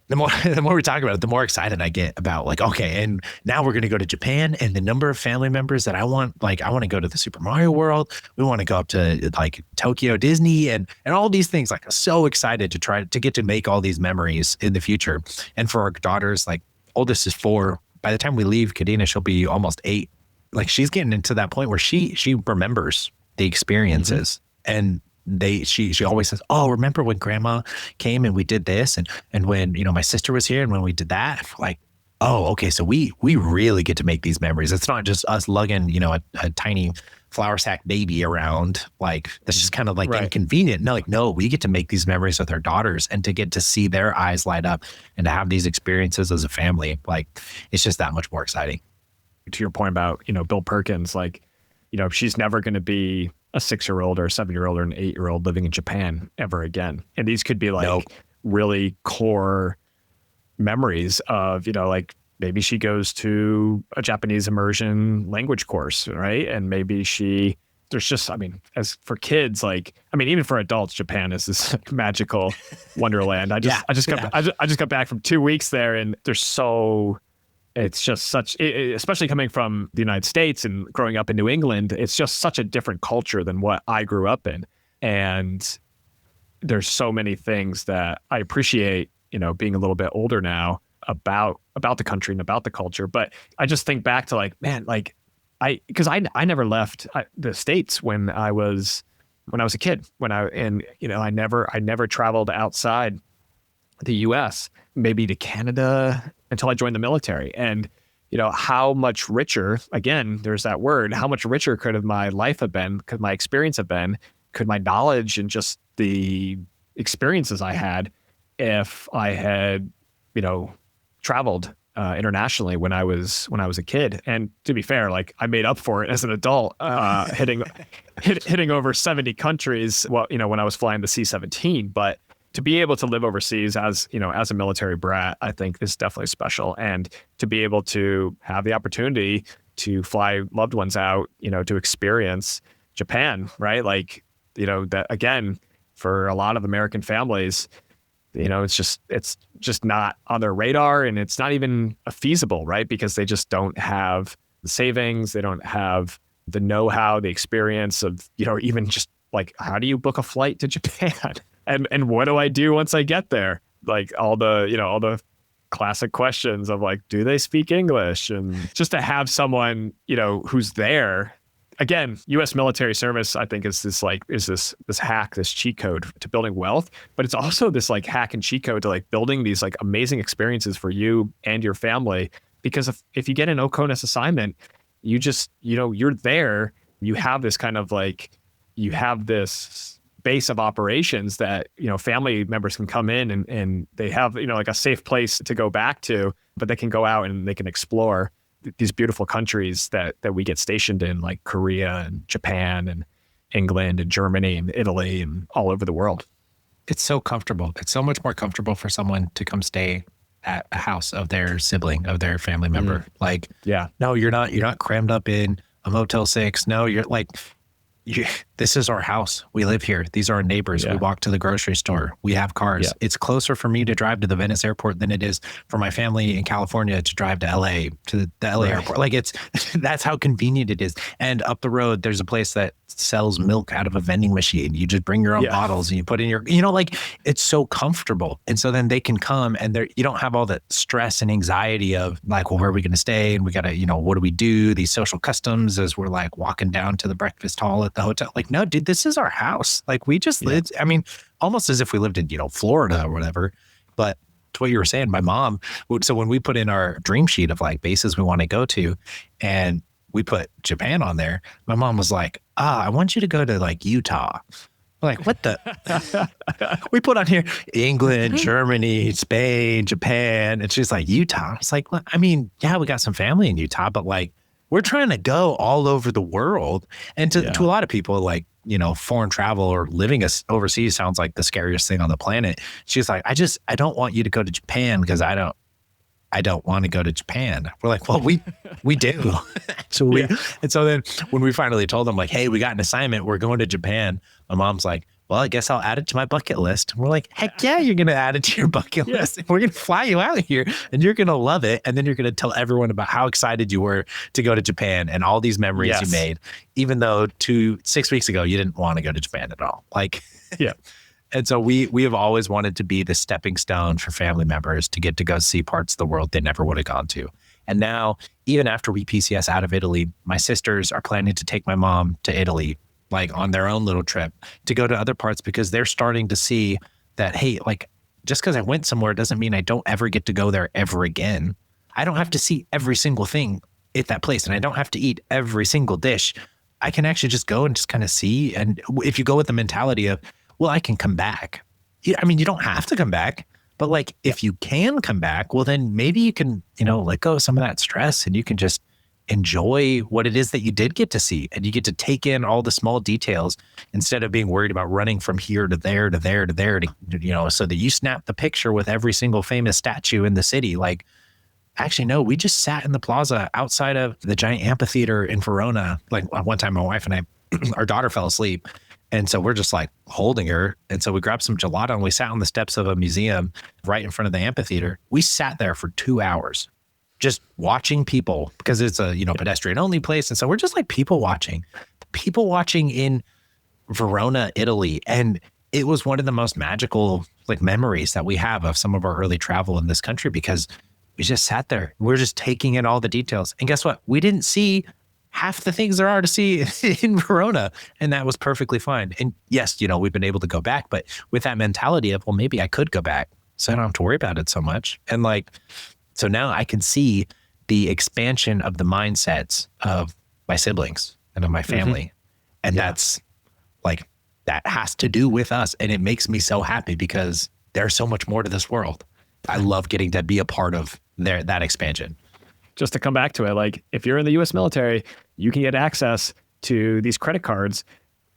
the more we talk about it, the more excited I get about like, okay, and now we're going to go to Japan and the number of family members that I want to go to the Super Mario World. We want to go up to like Tokyo Disney and all these things. Like, I'm so excited to try to get to make all these memories in the future. And for our daughters, like oldest is 4. By the time we leave, Kadena, she'll be almost 8. Like she's getting into that point where she remembers the experiences and she always says, oh, remember when grandma came and we did this and when, my sister was here and when we did that, like, oh, okay. So we really get to make these memories. It's not just us lugging, a tiny flour sack baby around. Like that's just kind of like inconvenient. No, we get to make these memories with our daughters and to get to see their eyes light up and to have these experiences as a family. Like it's just that much more exciting. To your point about, Bill Perkins, like, she's never going to be a 6-year-old or a 7-year-old or an 8-year-old living in Japan ever again. And these could be like really core memories of, like maybe she goes to a Japanese immersion language course, right? And maybe there's just, as for kids, even for adults, Japan is this magical wonderland. I just got back from 2 weeks there and it's just especially coming from the United States and growing up in New England, it's just such a different culture than what I grew up in. And there's so many things that I appreciate being a little bit older now about the country and about the culture. But I just think back to like, man, like because I never left the States when I was a kid, I never traveled outside the US, maybe to Canada until I joined the military. And, how much richer, again, there's that word, how much richer could my life have been, could my experience have been, could my knowledge and just the experiences I had if I had, traveled internationally when I was a kid. And to be fair, like I made up for it as an adult, hitting over 70 countries. Well, when I was flying the C-17, but to be able to live overseas as a military brat, I think is definitely special. And to be able to have the opportunity to fly loved ones out, to experience Japan, right? Like, that again, for a lot of American families, it's just not on their radar, and it's not even feasible, right? Because they just don't have the savings, they don't have the know-how, the experience of, even just like, how do you book a flight to Japan? And what do I do once I get there? Like all the classic questions of like, do they speak English? And just to have someone, who's there. Again, U.S. military service, I think, is this hack, this cheat code to building wealth, but it's also this like hack and cheat code to like building these like amazing experiences for you and your family. Because if you get an OCONUS assignment, you just, you're there, you have this kind of like, you have this base of operations that, family members can come in and they have, like a safe place to go back to, but they can go out and they can explore these beautiful countries that we get stationed in, like Korea and Japan and England and Germany and Italy and all over the world. It's so comfortable. It's so much more comfortable for someone to come stay at a house of their sibling, of their family member. Like, yeah, no, you're not crammed up in a Motel 6. No, you're like, this is our house. We live here. These are our neighbors. Yeah. We walk to the grocery store. We have cars. Yeah. It's closer for me to drive to the Venice airport than it is for my family in California to drive to LA, to the LA airport. Like that's how convenient it is. And up the road, there's a place that sells milk out of a vending machine. You just bring your own bottles and you put in your, like it's so comfortable. And so then they can come and you don't have all the stress and anxiety of like, well, where are we going to stay? And we got to, what do we do? These social customs as we're like walking down to the breakfast hall at the hotel. Like, no, dude, this is our house. Like we just lived, almost as if we lived in, Florida or whatever. But to what you were saying, my mom, so when we put in our dream sheet of like bases we want to go to and we put Japan on there, my mom was like, I want you to go to like Utah. We're like, what the? We put on here England, Germany, Spain, Japan. And she's like, Utah. It's like, well, we got some family in Utah, but like, we're trying to go all over the world. And to a lot of people, like, foreign travel or living overseas sounds like the scariest thing on the planet. She's like, I don't want you to go to Japan because I don't want to go to Japan. We're like, well, we do. And so then when we finally told them like, hey, we got an assignment, we're going to Japan. My mom's like, well, I guess I'll add it to my bucket list. And we're like, heck yeah, you're going to add it to your bucket list. We're going to fly you out here and you're going to love it. And then you're going to tell everyone about how excited you were to go to Japan and all these memories you made, even though 6 weeks ago, you didn't want to go to Japan at all. Like, yeah. And so we have always wanted to be the stepping stone for family members to get to go see parts of the world they never would have gone to. And now, even after we PCS out of Italy, my sisters are planning to take my mom to Italy, like on their own little trip to go to other parts because they're starting to see that, hey, like just because I went somewhere doesn't mean I don't ever get to go there ever again. I don't have to see every single thing at that place and I don't have to eat every single dish. I can actually just go and just kind of see. And if you go with the mentality of, well, I can come back. You don't have to come back, but like if you can come back, well, then maybe you can, let go of some of that stress and you can just enjoy what it is that you did get to see. And you get to take in all the small details instead of being worried about running from here to there to there to there to, so that you snap the picture with every single famous statue in the city. Like, actually, no, we just sat in the plaza outside of the giant amphitheater in Verona. Like one time my wife and I, our daughter fell asleep. And so we're just like holding her. And so we grabbed some gelato and we sat on the steps of a museum right in front of the amphitheater. We sat there for 2 hours just watching people because it's a, pedestrian only place. And so we're just like people watching in Verona, Italy. And it was one of the most magical like memories that we have of some of our early travel in this country, because we just sat there. We're just taking in all the details. And guess what? We didn't see half the things there are to see in Verona. And that was perfectly fine. And yes, we've been able to go back, but with that mentality of, well, maybe I could go back, so I don't have to worry about it so much. And like, so now I can see the expansion of the mindsets of my siblings and of my family. And that's like, that has to do with us. And it makes me so happy because there's so much more to this world. I love getting to be a part of that expansion. Just to come back to it, like if you're in the U.S. military, you can get access to these credit cards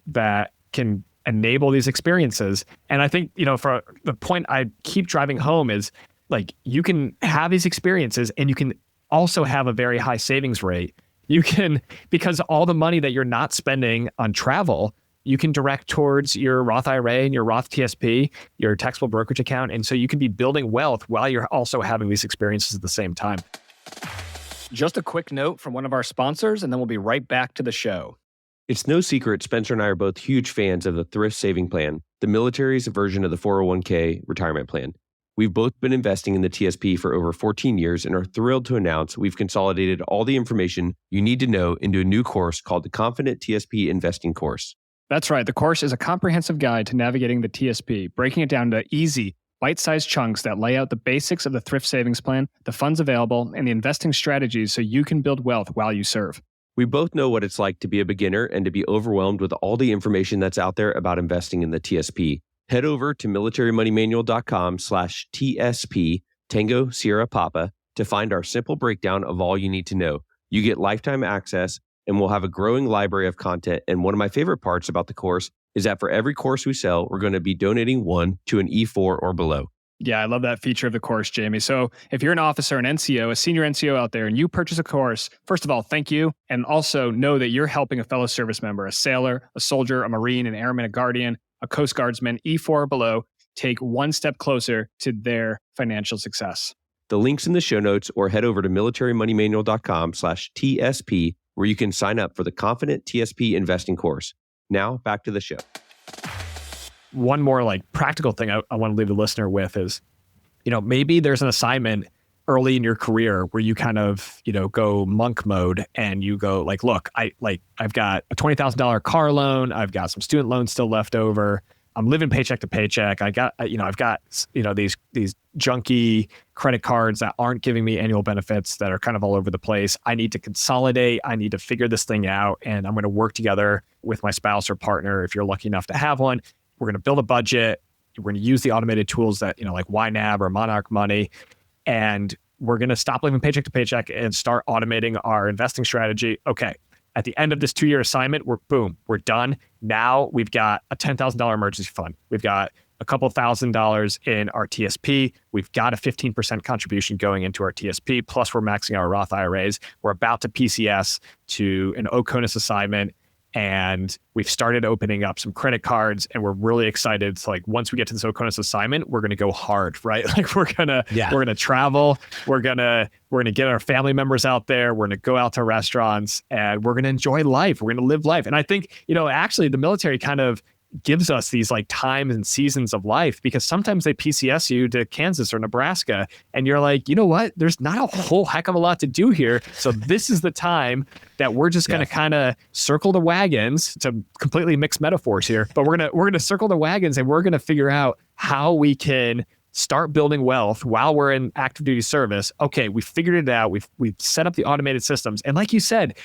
that can enable these experiences. And I think, for the point I keep driving home is like, you can have these experiences and you can also have a very high savings rate. You can, because all the money that you're not spending on travel, you can direct towards your Roth IRA and your Roth TSP, your taxable brokerage account. And so you can be building wealth while you're also having these experiences at the same time. Just a quick note from one of our sponsors, and then we'll be right back to the show. It's no secret Spencer and I are both huge fans of the Thrift Saving Plan, the military's version of the 401k retirement plan. We've both been investing in the TSP for over 14 years and are thrilled to announce we've consolidated all the information you need to know into a new course called the Confident TSP Investing Course. That's right. The course is a comprehensive guide to navigating the TSP, breaking it down to easy, bite-sized chunks that lay out the basics of the thrift savings plan, the funds available, and the investing strategies so you can build wealth while you serve. We both know what it's like to be a beginner and to be overwhelmed with all the information that's out there about investing in the TSP. Head over to militarymoneymanual.com/TSP, Tango Sierra Papa, to find our simple breakdown of all you need to know. You get lifetime access, and we'll have a growing library of content. And one of my favorite parts about the course is that for every course we sell, we're going to be donating one to an E4 or below. Yeah, I love that feature of the course, Jamie. So if you're an officer, an NCO, a senior NCO out there, and you purchase a course, first of all, thank you. And also know that you're helping a fellow service member, a sailor, a soldier, a Marine, an airman, a guardian, a Coast Guardsman, E4 or below, take one step closer to their financial success. The link's in the show notes, or head over to militarymoneymanual.com/TSP, where you can sign up for the Confident TSP Investing course. Now, back to the show. One more like practical thing I want to leave the listener with is, maybe there's an assignment early in your career where you kind of, go monk mode and you go like, look, I've got a $20,000 car loan. I've got some student loans still left over. I'm living paycheck to paycheck. I've got these junky credit cards that aren't giving me annual benefits that are kind of all over the place. I need to consolidate. I need to figure this thing out. And I'm going to work together with my spouse or partner, if you're lucky enough to have one. We're going to build a budget. We're going to use the automated tools that, like YNAB or Monarch Money. And we're going to stop living paycheck to paycheck and start automating our investing strategy. Okay. At the end of this 2-year assignment, we're done. Now we've got a $10,000 emergency fund. We've got a couple $1,000s in our TSP. We've got a 15% contribution going into our TSP. Plus we're maxing our Roth IRAs. We're about to PCS to an OCONUS assignment. And we've started opening up some credit cards, and we're really excited. So like once we get to this OCONUS assignment, we're going to go hard, right? Like we're going to travel. We're going to get our family members out there. We're going to go out to restaurants, and we're going to enjoy life. We're going to live life. And I think, actually the military kind of gives us these like times and seasons of life, because sometimes they PCS you to Kansas or Nebraska and you're like, you know what, there's not a whole heck of a lot to do here. So this is the time that we're just going to kind of circle the wagons, to completely mix metaphors here, but we're going to circle the wagons, and we're going to figure out how we can start building wealth while we're in active duty service. Okay, we figured it out. We've set up the automated systems. And like you said,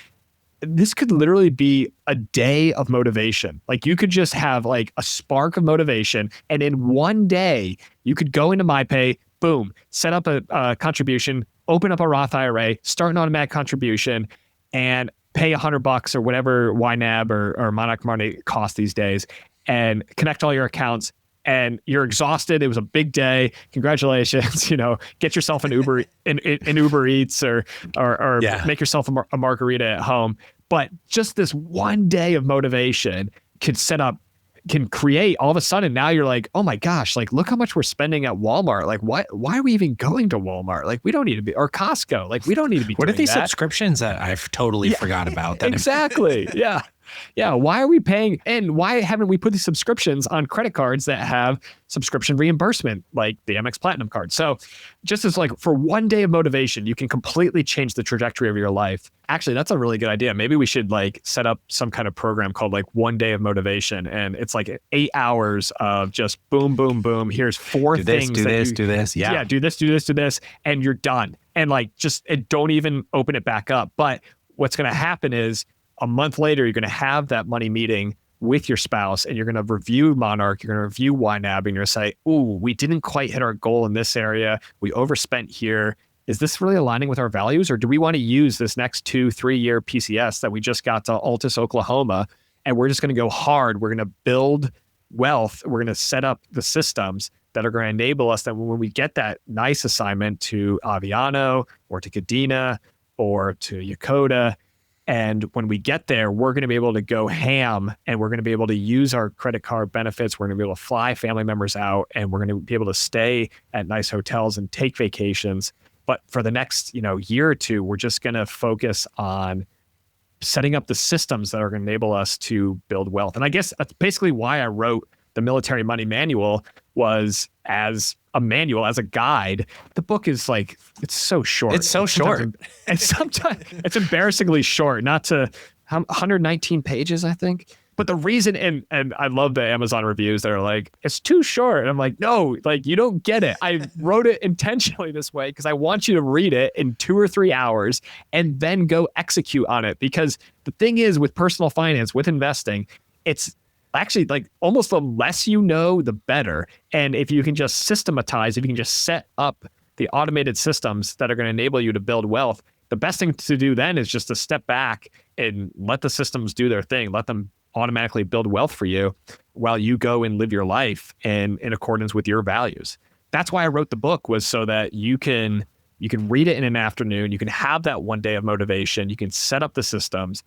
this could literally be a day of motivation. Like you could just have like a spark of motivation, and in one day you could go into MyPay, boom, set up a contribution, open up a Roth IRA, start an automatic contribution, and pay $100 or whatever YNAB or Monarch Money costs these days, and connect all your accounts. And you're exhausted. It was a big day. Congratulations. Get yourself an Uber Eats or make yourself a margarita at home. But just this one day of motivation can create all of a sudden. Now you're like, oh my gosh, like look how much we're spending at Walmart. Like why are we even going to Walmart? Like we don't need to be, or Costco. Like we don't need to be. What doing are these that. subscriptions that I've totally forgot about? Exactly. Yeah. Yeah, why are we paying? And why haven't we put these subscriptions on credit cards that have subscription reimbursement, like the Amex Platinum card? So just as like for one day of motivation, you can completely change the trajectory of your life. Actually, that's a really good idea. Maybe we should like set up some kind of program called like 1 day of motivation. And it's like 8 hours of just boom, boom, boom. Here's 4 things. Do this. Yeah. Do this. And you're done. And like, just don't even open it back up. But what's going to happen is a month later, you're going to have that money meeting with your spouse and you're going to review Monarch, you're going to review YNAB, and you're going to say, ooh, we didn't quite hit our goal in this area. We overspent here. Is this really aligning with our values? Or do we want to use this next 2-3 year PCS that we just got to Altus, Oklahoma, and we're just going to go hard. We're going to build wealth. We're going to set up the systems that are going to enable us that when we get that nice assignment to Aviano or to Cadena or to Yakota, and when we get there, we're going to be able to go ham and we're going to be able to use our credit card benefits. We're going to be able to fly family members out and we're going to be able to stay at nice hotels and take vacations. But for the next, year or two, we're just going to focus on setting up the systems that are going to enable us to build wealth. And I guess that's basically why I wrote the Military Money Manual, was as a manual, as a guide. The book is like, it's so short. It's so short. And sometimes it's embarrassingly short, not to 119 pages, I think. But the reason, and I love the Amazon reviews that are like, it's too short. And I'm like, no, like you don't get it. I wrote it intentionally this way because I want you to read it in 2 or 3 hours and then go execute on it. Because the thing is with personal finance, with investing, it's actually like almost the less you know, the better. And if you can just systematize, if you can just set up the automated systems that are going to enable you to build wealth, the best thing to do then is just to step back and let the systems do their thing. Let them automatically build wealth for you while you go and live your life in accordance with your values. That's why I wrote the book, was so that you can read it in an afternoon. You can have that 1 day of motivation. You can set up the systems.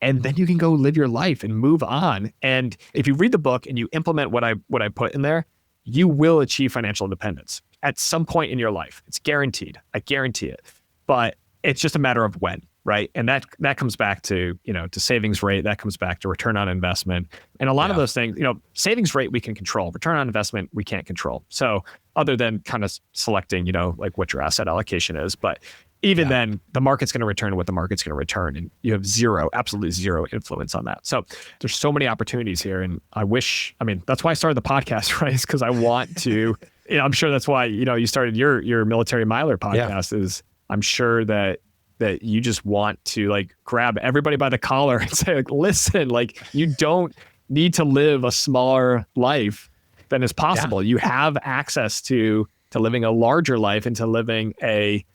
And then you can go live your life and move on. And if you read the book and you implement what I put in there, you will achieve financial independence at some point in your life. It's guaranteed. I guarantee it. But it's just a matter of when, right? And that comes back to, to savings rate. That comes back to return on investment. And a lot of those things, savings rate we can control. Return on investment we can't control. So other than kind of selecting, like what your asset allocation is. But even then, the market's going to return what the market's going to return, and you have absolutely zero influence on that. So there's so many opportunities here, and that's why I started the podcast, right? Is because I want to, I'm sure that's why, you started your Military Miler podcast. Is I'm sure that you just want to like grab everybody by the collar and say, like, listen, like you don't need to live a smaller life than is possible. You have access to living a larger life and to living a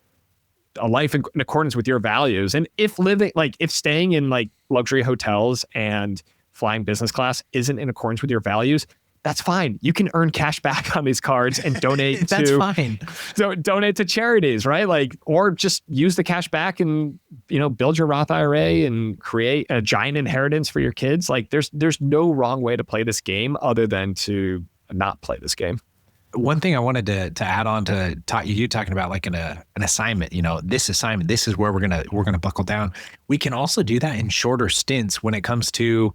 life in accordance with your values. And if staying in like luxury hotels and flying business class isn't in accordance with your values, that's fine. You can earn cash back on these cards and donate that's fine. So donate to charities, right? Like, or just use the cash back and, build your Roth IRA and create a giant inheritance for your kids. Like there's no wrong way to play this game other than to not play this game. One thing I wanted to add on to you talking about like an assignment, this assignment, this is where we're gonna buckle down. We can also do that in shorter stints when it comes to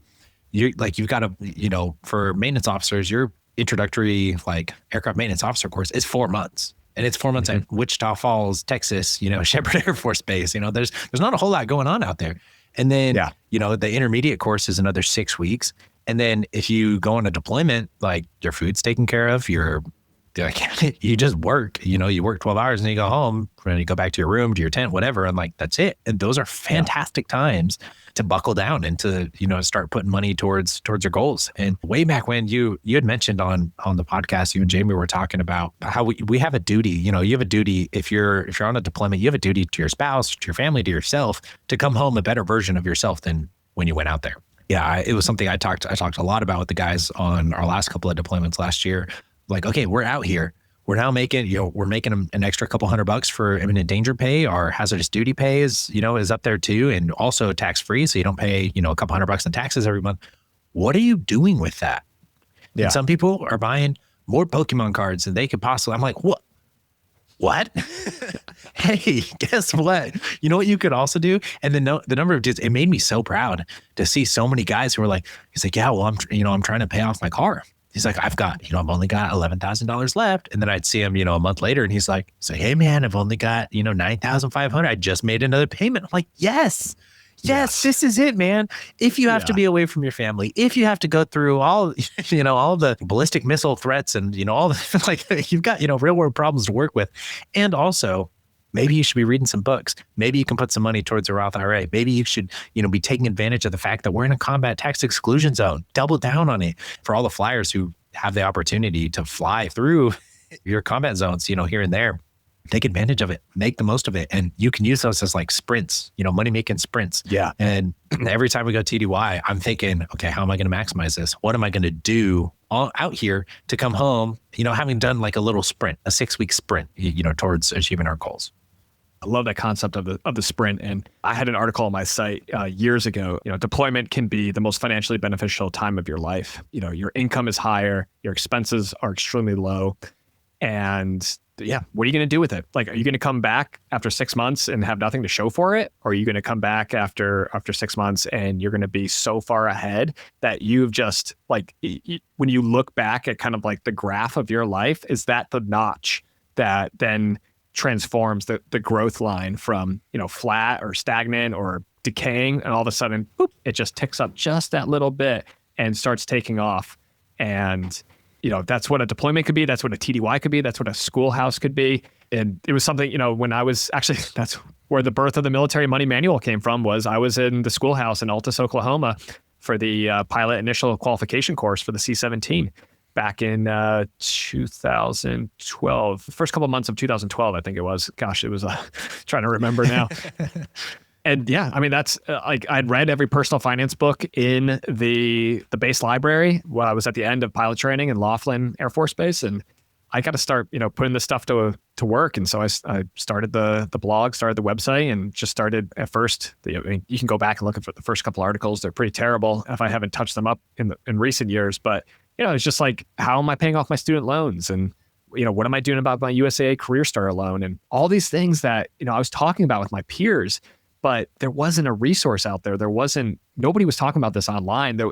you've got to, for maintenance officers, your introductory like aircraft maintenance officer course is 4 months. And it's 4 months at Wichita Falls, Texas, Shepherd Air Force Base. There's not a whole lot going on out there. And then, the intermediate course is another 6 weeks. And then if you go on a deployment, like your food's taken care of, you just work, you work 12 hours and you go home and you go back to your room, to your tent, whatever. And like, that's it. And those are fantastic times to buckle down and to, start putting money towards your goals. And way back when you had mentioned on the podcast, you and Jamie were talking about how we have a duty, you have a duty. If you're on a deployment, you have a duty to your spouse, to your family, to yourself, to come home a better version of yourself than when you went out there. Yeah. It was something I talked a lot about with the guys on our last couple of deployments last year. Like, okay, we're out here. We're now making, we're making an extra couple $100 for imminent danger pay. Our hazardous duty pay is up there too. And also tax free. So you don't pay, a couple $100 in taxes every month. What are you doing with that? Yeah. And some people are buying more Pokemon cards than they could possibly. I'm like, what? what? Hey, guess what? You know what you could also do? And then the number of dudes, it made me so proud to see so many guys who were like, he's like, yeah, well, I'm trying to pay off my car. He's like, I've only got $11,000 left. And then I'd see him, a month later, and he's like, hey man, I've only got, 9,500. I just made another payment. I'm like, yes, this is it, man. If you have to be away from your family, if you have to go through all, all the ballistic missile threats and, all the, like, you've got, real world problems to work with. And also, maybe you should be reading some books. Maybe you can put some money towards a Roth IRA. Maybe you should, be taking advantage of the fact that we're in a combat tax exclusion zone. Double down on it for all the flyers who have the opportunity to fly through your combat zones, here and there. Take advantage of it, make the most of it. And you can use those as like sprints, money making sprints. Yeah. And every time we go TDY, I'm thinking, okay, how am I going to maximize this? What am I going to do all out here to come home, having done like a little sprint, a 6-week sprint, towards achieving our goals. I love that concept of the sprint. And I had an article on my site years ago. Deployment can be the most financially beneficial time of your life. Your income is higher, your expenses are extremely low. And what are you going to do with it? Like, are you going to come back after 6 months and have nothing to show for it? Or are you going to come back after 6 months and you're going to be so far ahead that you've just like, when you look back at kind of like the graph of your life, is that the notch that then transforms the growth line from, flat or stagnant or decaying, and all of a sudden, boop, it just ticks up just that little bit and starts taking off. And that's what a deployment could be. That's what a TDY could be. That's what a schoolhouse could be. And it was something, when I was actually, that's where the birth of the military money manual came from. Was I was in the schoolhouse in Altus, Oklahoma for the pilot initial qualification course for the C-17 back in 2012, the first couple of months of 2012, I think it was. Gosh, it was trying to remember now. And that's I'd read every personal finance book in the base library while I was at the end of pilot training in Laughlin Air Force Base, and I got to start putting this stuff to work. And so I started the blog, started the website, and just started at first. You can go back and look at the first couple articles; they're pretty terrible if I haven't touched them up in recent years. But it's just like, how am I paying off my student loans, and what am I doing about my USAA Career Starter loan, and all these things that I was talking about with my peers. But there wasn't a resource out there. Nobody was talking about this online. There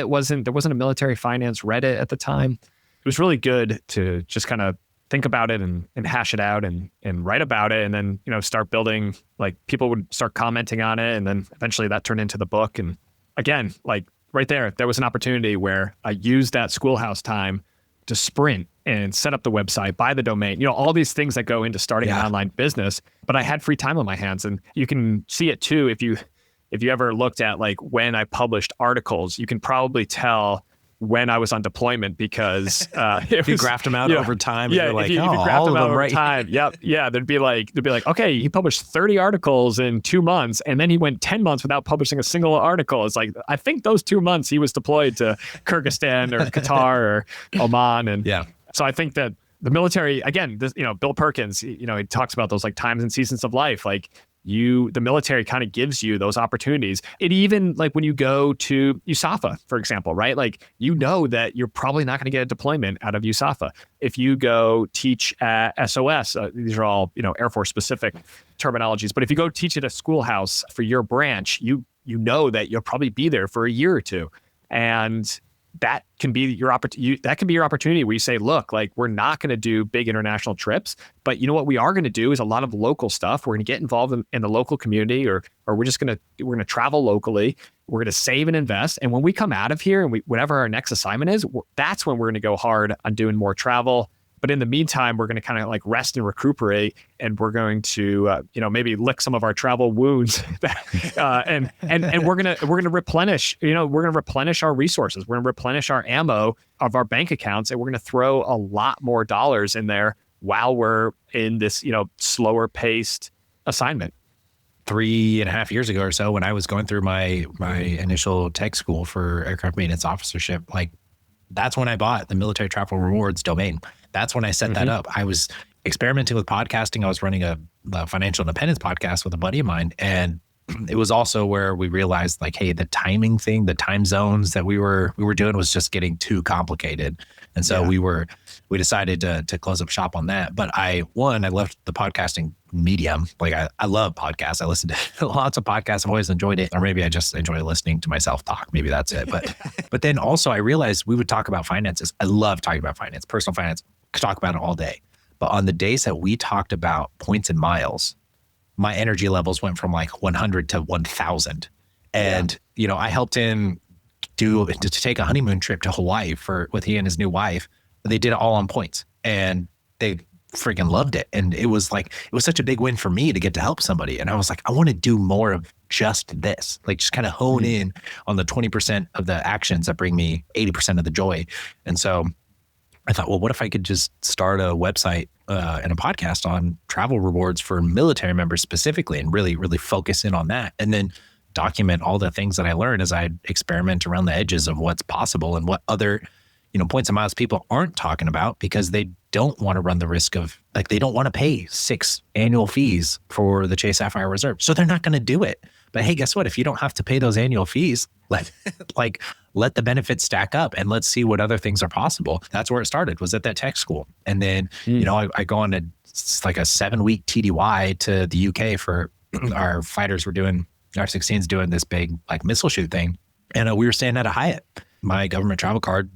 wasn't a military finance Reddit at the time. It was really good to just kind of think about it and hash it out and write about it. And then, start building, like people would start commenting on it. And then eventually that turned into the book. And again, like right there was an opportunity where I used that schoolhouse time to sprint and set up the website, buy the domain, all these things that go into starting an online business. But I had free time on my hands, and you can see it too. If you ever looked at like when I published articles, you can probably tell when I was on deployment because you graphed them out over time. Yeah, and you're like, if you graphed them out over time. Yep. Yeah. They'd be like, okay, he published 30 articles in 2 months, and then he went 10 months without publishing a single article. It's like, I think those 2 months he was deployed to Kyrgyzstan or Qatar or Oman. And so I think that the military, again, this, Bill Perkins, he talks about those like times and seasons of life. Like the military kind of gives you those opportunities. It even like when you go to USAFA, for example, right? Like, that you're probably not going to get a deployment out of USAFA. If you go teach at SOS, these are all, Air Force specific terminologies. But if you go teach at a schoolhouse for your branch, you know that you'll probably be there for a year or two. And that can be your opportunity where you say, look, like, we're not going to do big international trips, but what we are going to do is a lot of local stuff. We're going to get involved in the local community, or we're going to travel locally. We're going to save and invest. And when we come out of here and whatever our next assignment is, that's when we're going to go hard on doing more travel. But in the meantime, we're going to kind of like rest and recuperate, and we're going to, maybe lick some of our travel wounds, and we're going to replenish. We're going to replenish our resources. We're going to replenish our ammo of our bank accounts, and we're going to throw a lot more dollars in there while we're in this, slower paced assignment. 3.5 years ago or so, when I was going through my initial tech school for aircraft maintenance officership, like, that's when I bought the Military Travel Rewards domain. That's when I set that up. I was experimenting with podcasting. I was running a financial independence podcast with a buddy of mine, and it was also where we realized like, hey, the timing thing, the time zones that we were doing was just getting too complicated. And so we decided to close up shop on that. But I left the podcasting medium. Like I love podcasts. I listen to lots of podcasts. I've always enjoyed it. Or maybe I just enjoy listening to myself talk. Maybe that's it. But then also I realized we would talk about finances. I love talking about finance, personal finance. Could talk about it all day. But on the days that we talked about points and miles, my energy levels went from like 100 to 1,000. And, I helped him to take a honeymoon trip to Hawaii with he and his new wife. They did it all on points and they freaking loved it. And it was such a big win for me to get to help somebody. And I was like, I want to do more of just this, like just kind of hone in on the 20% of the actions that bring me 80% of the joy. And so I thought, well, what if I could just start a website and a podcast on travel rewards for military members specifically and really, really focus in on that and then document all the things that I learned as I experiment around the edges of what's possible and what other, points and miles people aren't talking about because they don't want to run the risk of like, they don't want to pay 6 annual fees for the Chase Sapphire Reserve. So they're not going to do it. But hey, guess what? If you don't have to pay those annual fees, let the benefits stack up and let's see what other things are possible. That's where it started, was at that tech school. And then, I go on a 7-week TDY to the UK for our fighters were doing, our 16s doing this big like missile shoot thing. And we were staying at a Hyatt. My government travel card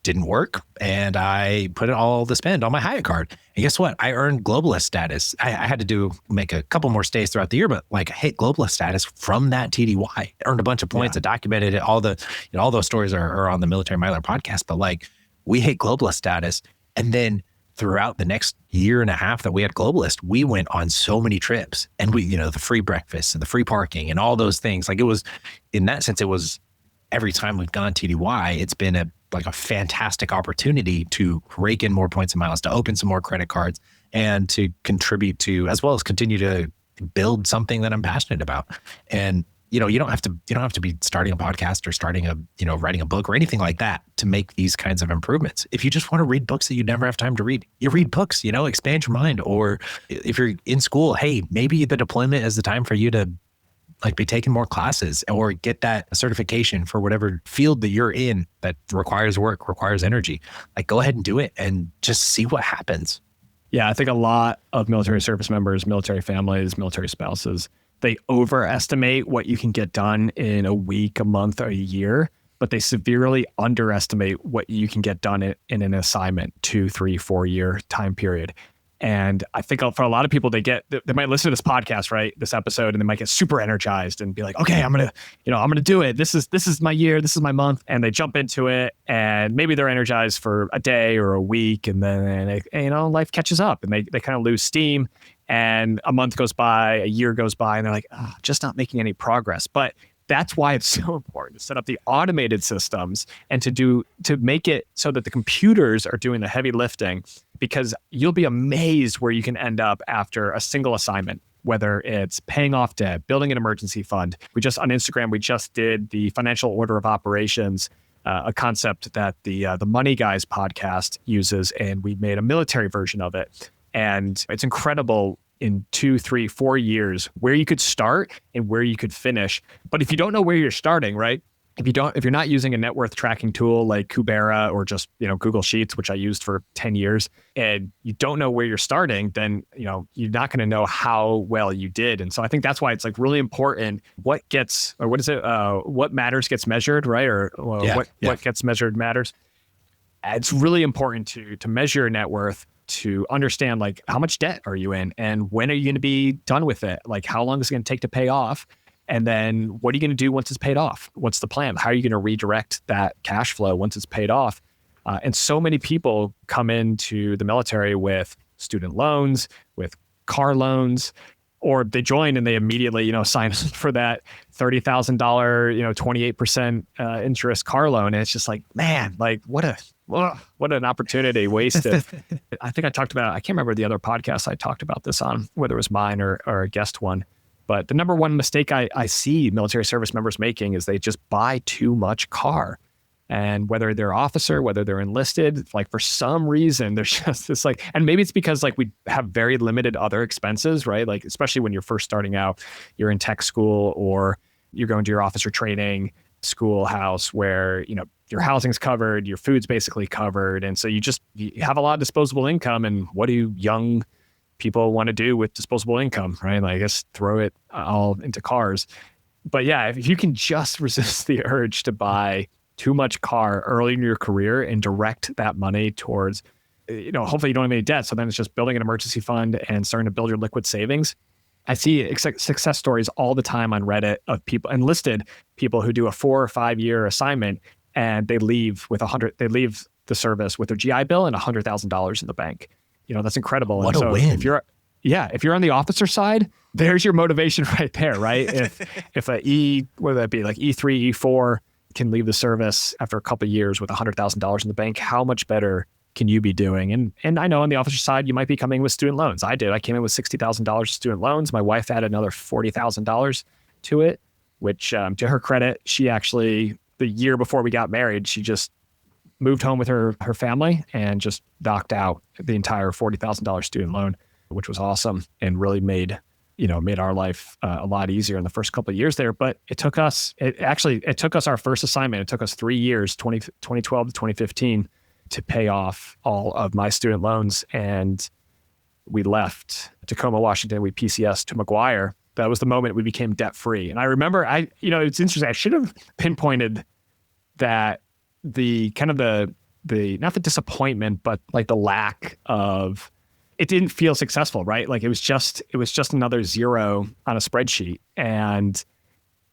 didn't work. And I put all the spend on my Hyatt card. And guess what? I earned globalist status. I had to make a couple more stays throughout the year, but like hit globalist status from that TDY. I earned a bunch of points. I documented it. All those stories are on the Military Miler podcast, but like we hit globalist status. And then throughout the next year and a half that we had globalist, we went on so many trips and we, the free breakfast and the free parking and all those things. Like it was, in that sense, it was every time we've gone TDY, it's been a fantastic opportunity to rake in more points and miles, to open some more credit cards and to contribute to, as well as continue to build something that I'm passionate about. And, you don't have to be starting a podcast or starting writing a book or anything like that to make these kinds of improvements. If you just want to read books that you never have time to read, you read books, expand your mind. Or if you're in school, hey, maybe the deployment is the time for you to be taking more classes or get that certification for whatever field that you're in that requires work, requires energy. Like go ahead and do it and just see what happens. Yeah, I think a lot of military service members, military families, military spouses, they overestimate what you can get done in a week, a month, or a year, but they severely underestimate what you can get done in an assignment, 2, 3, 4 year time period. And I think for a lot of people, they might listen to this podcast, right? This episode, and they might get super energized and be like, okay, I'm going to do it. This is my year. This is my month. And they jump into it and maybe they're energized for a day or a week. And then, life catches up and they kind of lose steam and a month goes by, a year goes by and they're like, just not making any progress. But that's why it's so important to set up the automated systems and to make it so that the computers are doing the heavy lifting, because you'll be amazed where you can end up after a single assignment, whether it's paying off debt, building an emergency fund. On Instagram, we just did the financial order of operations, a concept that the Money Guys podcast uses, and we made a military version of it. And it's incredible in 2, 3, 4 years where you could start and where you could finish. But if you don't know where you're starting, right? If you're not using a net worth tracking tool like Kubera or just, Google Sheets, which I used for 10 years, and you don't know where you're starting, then, you're not going to know how well you did. And so I think that's why it's like really important what matters gets measured, right? Or what gets measured matters. It's really important to measure your net worth, to understand like how much debt are you in and when are you going to be done with it? Like how long is it going to take to pay off? And then what are you going to do once it's paid off? What's the plan? How are you going to redirect that cash flow once it's paid off? And so many people come into the military with student loans, with car loans, or they join and they immediately, sign up for that $30,000, 28% interest car loan. And it's just like, man, like what an opportunity wasted. I think I can't remember the other podcast I talked about this on, whether it was mine or a guest one. But the number one mistake I see military service members making is they just buy too much car. And whether they're officer, whether they're enlisted, like for some reason, there's just this like, and maybe it's because like we have very limited other expenses, right? Like, especially when you're first starting out, you're in tech school or you're going to your officer training schoolhouse where, your housing's covered, your food's basically covered. And so you have a lot of disposable income. And what do young people want to do with disposable income, right? Like, I guess throw it all into cars. But yeah, if you can just resist the urge to buy too much car early in your career and direct that money towards, hopefully you don't have any debt. So then it's just building an emergency fund and starting to build your liquid savings. I see success stories all the time on Reddit of people, enlisted people who do a 4 or 5 year assignment and they leave the service with their GI Bill and $100,000 in the bank. That's incredible. What and a so win. If you're on the officer side, there's your motivation right there, right? if whether that be like E3, E4, can leave the service after a couple of years with $100,000 in the bank, how much better can you be doing? And I know on the officer side, you might be coming with student loans. I did. I came in with $60,000 student loans. My wife added another $40,000 to it, which to her credit, she actually, the year before we got married, she just moved home with her family and just knocked out the entire $40,000 student loan, which was awesome and really made our life a lot easier in the first couple of years there. But it took us our first assignment. It took us 3 years, 2012 to 2015, to pay off all of my student loans. And we left Tacoma, Washington. We PCS to McGuire. That was the moment we became debt free. And I remember, it's interesting. I should have pinpointed that the kind of the not the disappointment, but like the lack of, it didn't feel successful, right? Like it was just another zero on a spreadsheet. And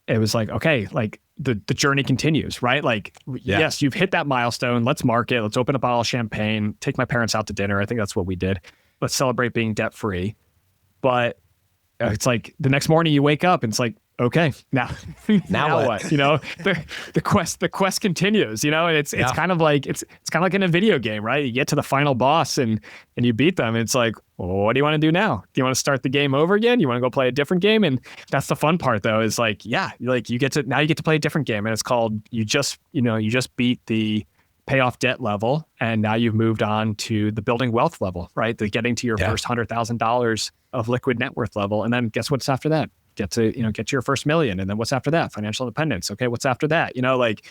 it was like, okay, like the journey continues, right? Like, yes, you've hit that milestone. Let's mark it. Let's open a bottle of champagne, take my parents out to dinner. I think that's what we did. Let's celebrate being debt free. But it's like the next morning you wake up and it's like, okay, now what? The quest continues, and it's kind of like, it's kind of like in a video game, right? You get to the final boss and you beat them. And it's like, well, what do you want to do now? Do you want to start the game over again? You want to go play a different game? And that's the fun part though, is like, you get to play a different game. And it's called, you just beat the payoff debt level. And now you've moved on to the building wealth level, right? The getting to your first $100,000 of liquid net worth level. And then guess what's after that? Get to your first $1 million. And then what's after that? Financial independence. Okay. What's after that?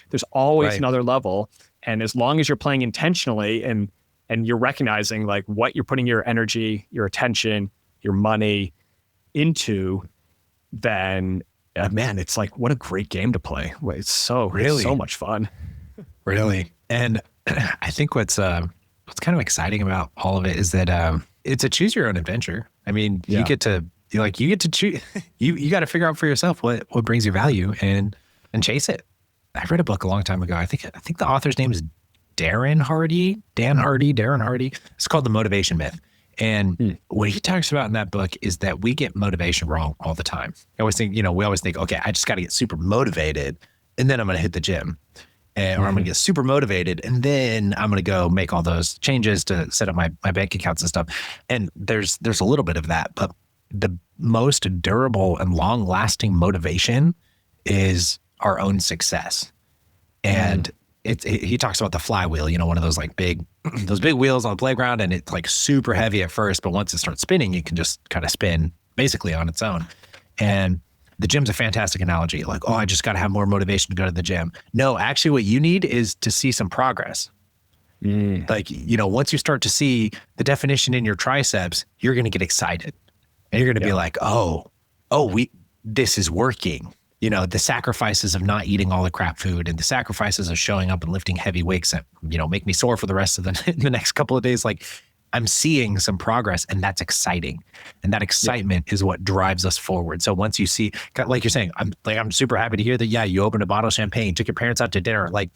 There's always another level. And as long as you're playing intentionally and you're recognizing like what you're putting your energy, your attention, your money into, then man, it's like, what a great game to play. It's so much fun. Really. And I think what's kind of exciting about all of it is that it's a choose your own adventure. I mean, you get to choose, you got to figure out for yourself what brings you value and chase it. I read a book a long time ago. I think the author's name is Dan Hardy. It's called The Motivation Myth. And what he talks about in that book is that we get motivation wrong all the time. We always think, okay, I just got to get super motivated and then I'm going to hit the gym. Or I'm going to get super motivated and then I'm going to go make all those changes to set up my bank accounts and stuff. And there's a little bit of that, but the most durable and long-lasting motivation is our own success. And he talks about the flywheel, one of those like those big wheels on the playground, and it's like super heavy at first, but once it starts spinning, it can just kind of spin basically on its own. And the gym's a fantastic analogy. Like, I just got to have more motivation to go to the gym. No, actually what you need is to see some progress. Like, once you start to see the definition in your triceps, you're going to get excited. And you're going to be like, this is working. The sacrifices of not eating all the crap food and the sacrifices of showing up and lifting heavy weights that, make me sore for the rest of the next couple of days. Like, I'm seeing some progress, and that's exciting. And that excitement is what drives us forward. So once you see, like you're saying, I'm super happy to hear that, you opened a bottle of champagne, took your parents out to dinner. Like,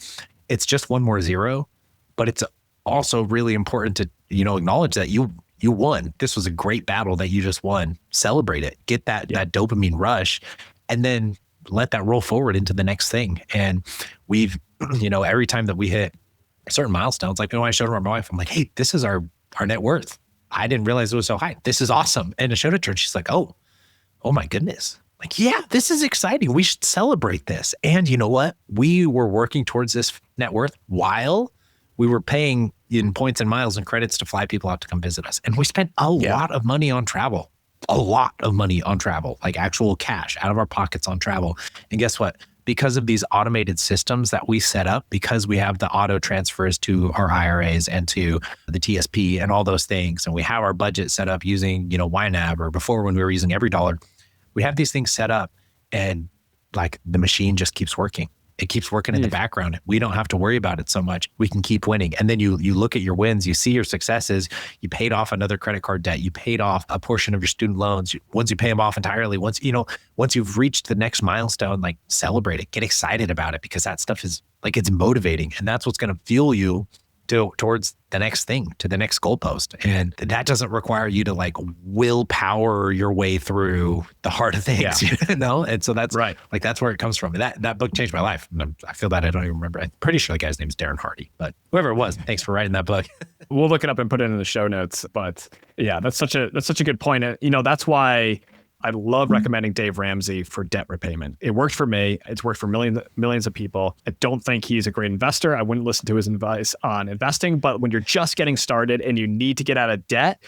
it's just one more zero, but it's also really important to, acknowledge that you won. This was a great battle that you just won. Celebrate it. Get that dopamine rush, and then let that roll forward into the next thing. And we've, every time that we hit certain milestones, like when I showed her my wife, I'm like, hey, this is our net worth. I didn't realize it was so high. This is awesome. And I showed it to her, and she's like, oh my goodness. Like, yeah, this is exciting. We should celebrate this. And you know what? We were working towards this net worth while we were paying in points and miles and credits to fly people out to come visit us. And we spent a lot of money on travel, like actual cash out of our pockets on travel. And guess what? Because of these automated systems that we set up, because we have the auto transfers to our IRAs and to the TSP and all those things, and we have our budget set up using, YNAB, or before when we were using every dollar, we have these things set up, and like the machine just keeps working. It keeps working in the background. We don't have to worry about it so much. We can keep winning. And then you look at your wins, you see your successes. You paid off another credit card debt. You paid off a portion of your student loans. Once you pay them off entirely, once you've reached the next milestone, like celebrate it, get excited about it, because that stuff is like, it's motivating. And that's what's going to fuel you towards the next thing, to the next goalpost. And that doesn't require you to like willpower your way through the hard things, And so that's right. Like, that's where it comes from. That book changed my life. I feel that I don't even remember. I'm pretty sure the guy's name is Darren Hardy, but whoever it was, thanks for writing that book. We'll look it up and put it in the show notes. But yeah, that's such a good point. That's why I love recommending Dave Ramsey for debt repayment. It worked for me. It's worked for millions of people. I don't think he's a great investor. I wouldn't listen to his advice on investing, but when you're just getting started and you need to get out of debt,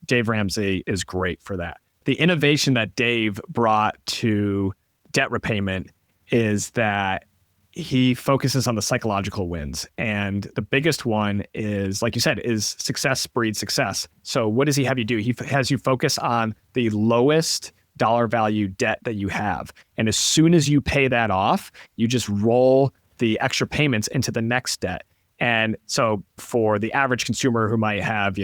Dave Ramsey is great for that. The innovation that Dave brought to debt repayment is that he focuses on the psychological wins. And the biggest one is, like you said, is success breeds success. So what does he have you do? He has you focus on the lowest dollar value debt that you have. And as soon as you pay that off, you just roll the extra payments into the next debt. And so for the average consumer who might have,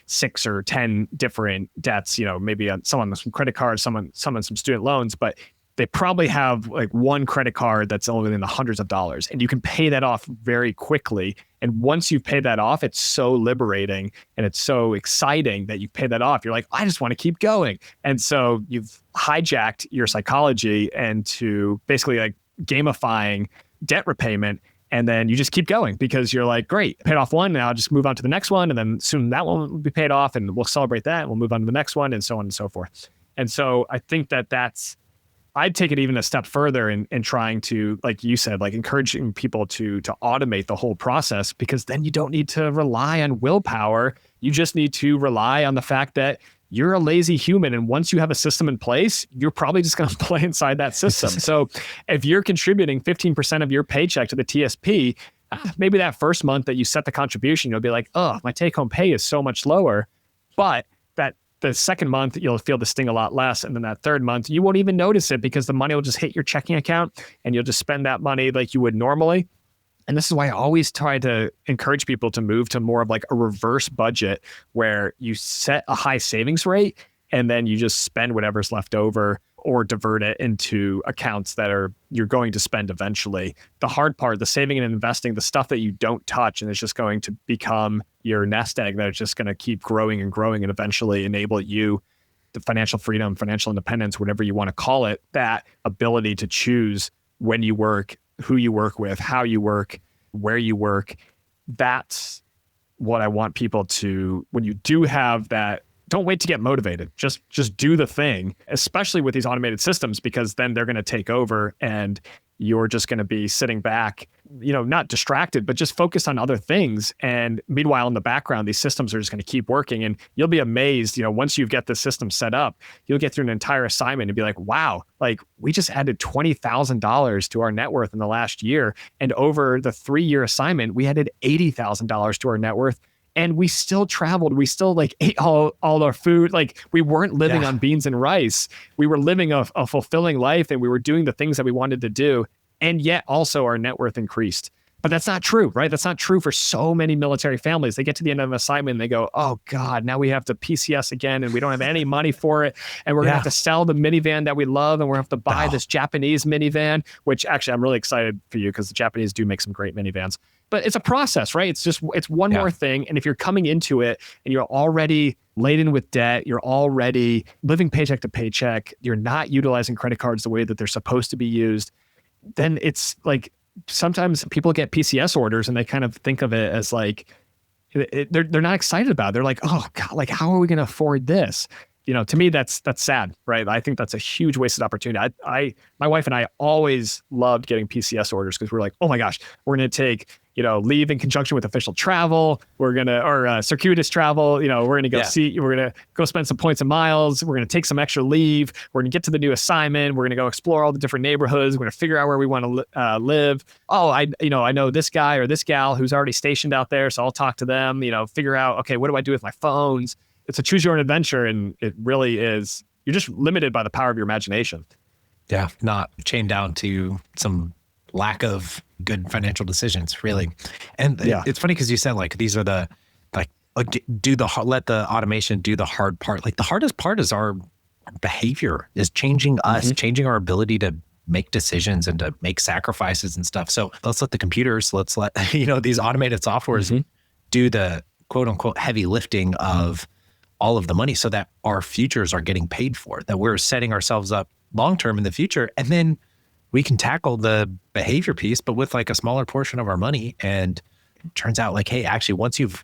6 or 10 different debts, maybe someone with some credit cards, someone some student loans, but they probably have like one credit card that's only in the hundreds of dollars, and you can pay that off very quickly. And once you've paid that off, it's so liberating and it's so exciting that you've paid that off. You're like, I just want to keep going. And so you've hijacked your psychology into basically like gamifying debt repayment. And then you just keep going because you're like, great, paid off one, now I'll just move on to the next one. And then soon that one will be paid off and we'll celebrate that and we'll move on to the next one, and so on and so forth. And so I think I'd take it even a step further in trying to, like you said, like encouraging people to automate the whole process, because then you don't need to rely on willpower. You just need to rely on the fact that you're a lazy human. And once you have a system in place, you're probably just going to play inside that system. So if you're contributing 15% of your paycheck to the TSP, maybe that first month that you set the contribution, you'll be like, oh, my take home pay is so much lower. But the second month, you'll feel the sting a lot less. And then that third month, you won't even notice it because the money will just hit your checking account and you'll just spend that money like you would normally. And this is why I always try to encourage people to move to more of like a reverse budget, where you set a high savings rate and then you just spend whatever's left over or divert it into accounts that you're going to spend eventually. The hard part, the saving and investing, the stuff that you don't touch and it's just going to become your nest egg that is just going to keep growing and growing and eventually enable you the financial freedom, financial independence, whatever you want to call it, that ability to choose when you work, who you work with, how you work, where you work. That's what I want people to, when you do have that, don't wait to get motivated. Just do the thing, especially with these automated systems, because then they're going to take over and you're just going to be sitting back, not distracted, but just focused on other things. And meanwhile, in the background, these systems are just going to keep working. And you'll be amazed, once you get the system set up, you'll get through an entire assignment and be like, wow, like we just added $20,000 to our net worth in the last year. And over the 3-year assignment, we added $80,000 to our net worth. And we still traveled. We still ate all our food. Like we weren't living on beans and rice. We were living a fulfilling life, and we were doing the things that we wanted to do. And yet also our net worth increased. But that's not true, right? That's not true for so many military families. They get to the end of an assignment and they go, oh God, now we have to PCS again and we don't have any money for it. And we're gonna have to sell the minivan that we love, and we're gonna have to buy this Japanese minivan, which actually I'm really excited for you because the Japanese do make some great minivans. But it's a process, right? It's one more thing. And if you're coming into it and you're already laden with debt, you're already living paycheck to paycheck, you're not utilizing credit cards the way that they're supposed to be used, then it's like, sometimes people get PCS orders and they kind of think of it as like, they're not excited about it. They're like, oh God, like how are we going to afford this? to me, that's sad, right? I think that's a huge wasted opportunity. My wife and I always loved getting PCS orders because we're like, oh my gosh, we're going to take, leave in conjunction with official travel. We're going to, or circuitous travel, we're going to go we're going to go spend some points and miles. We're going to take some extra leave. We're going to get to the new assignment. We're going to go explore all the different neighborhoods. We're going to figure out where we want to live. Oh, I know this guy or this gal who's already stationed out there. So I'll talk to them, figure out, okay, what do I do with my phones? It's a choose your own adventure. And it really is, you're just limited by the power of your imagination. Yeah. Not chained down to some lack of good financial decisions, really. And it's funny because you said like, these are the, like, let the automation do the hard part. Like the hardest part is our behavior, is changing us, changing our ability to make decisions and to make sacrifices and stuff. So let's let the computers, let's let, these automated softwares do the quote unquote heavy lifting of all of the money so that our futures are getting paid for, that we're setting ourselves up long-term in the future. And then we can tackle the behavior piece, but with like a smaller portion of our money. And it turns out like, hey, actually, once you've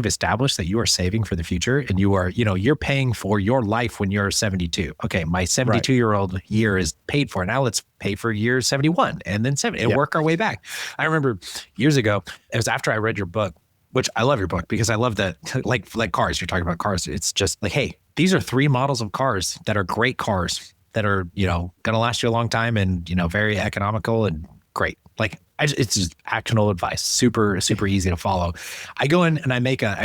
established that you are saving for the future and you are, you're paying for your life when you're 72. Okay, my 72-year-old year is paid for. Now let's pay for year 71 and then 70 and work our way back. I remember years ago, it was after I read your book, which I love your book because I love that, like cars, you're talking about cars. It's just like, hey, these are 3 models of cars that are great cars that are, going to last you a long time and, very economical and great. Like it's just actionable advice, super, super easy to follow. I go in and I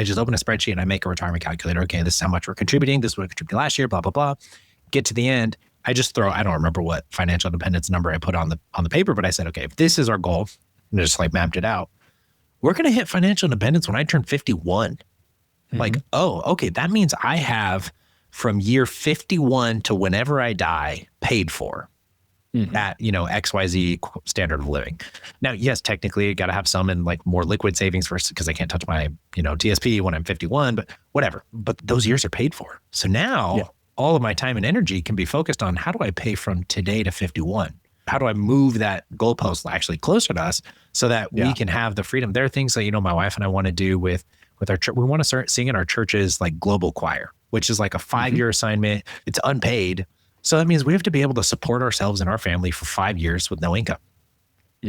just open a spreadsheet and I make a retirement calculator. Okay, this is how much we're contributing. This is what we contributed last year, blah, blah, blah. Get to the end. I just I don't remember what financial independence number I put on the paper, but I said, okay, if this is our goal, and I just like mapped it out, we're going to hit financial independence when I turn 51. Like, oh, okay. That means I have from year 51 to whenever I die paid for at, XYZ standard of living. Now, yes, technically you got to have some in like more liquid savings first because I can't touch my, TSP when I'm 51, but whatever. But those years are paid for. So now all of my time and energy can be focused on how do I pay from today to 51? How do I move that goalpost actually closer to us so that we can have the freedom? There are things that, my wife and I want to do with our church. We want to start singing our church's like global choir, which is like a 5-year assignment. It's unpaid. So that means we have to be able to support ourselves and our family for 5 years with no income.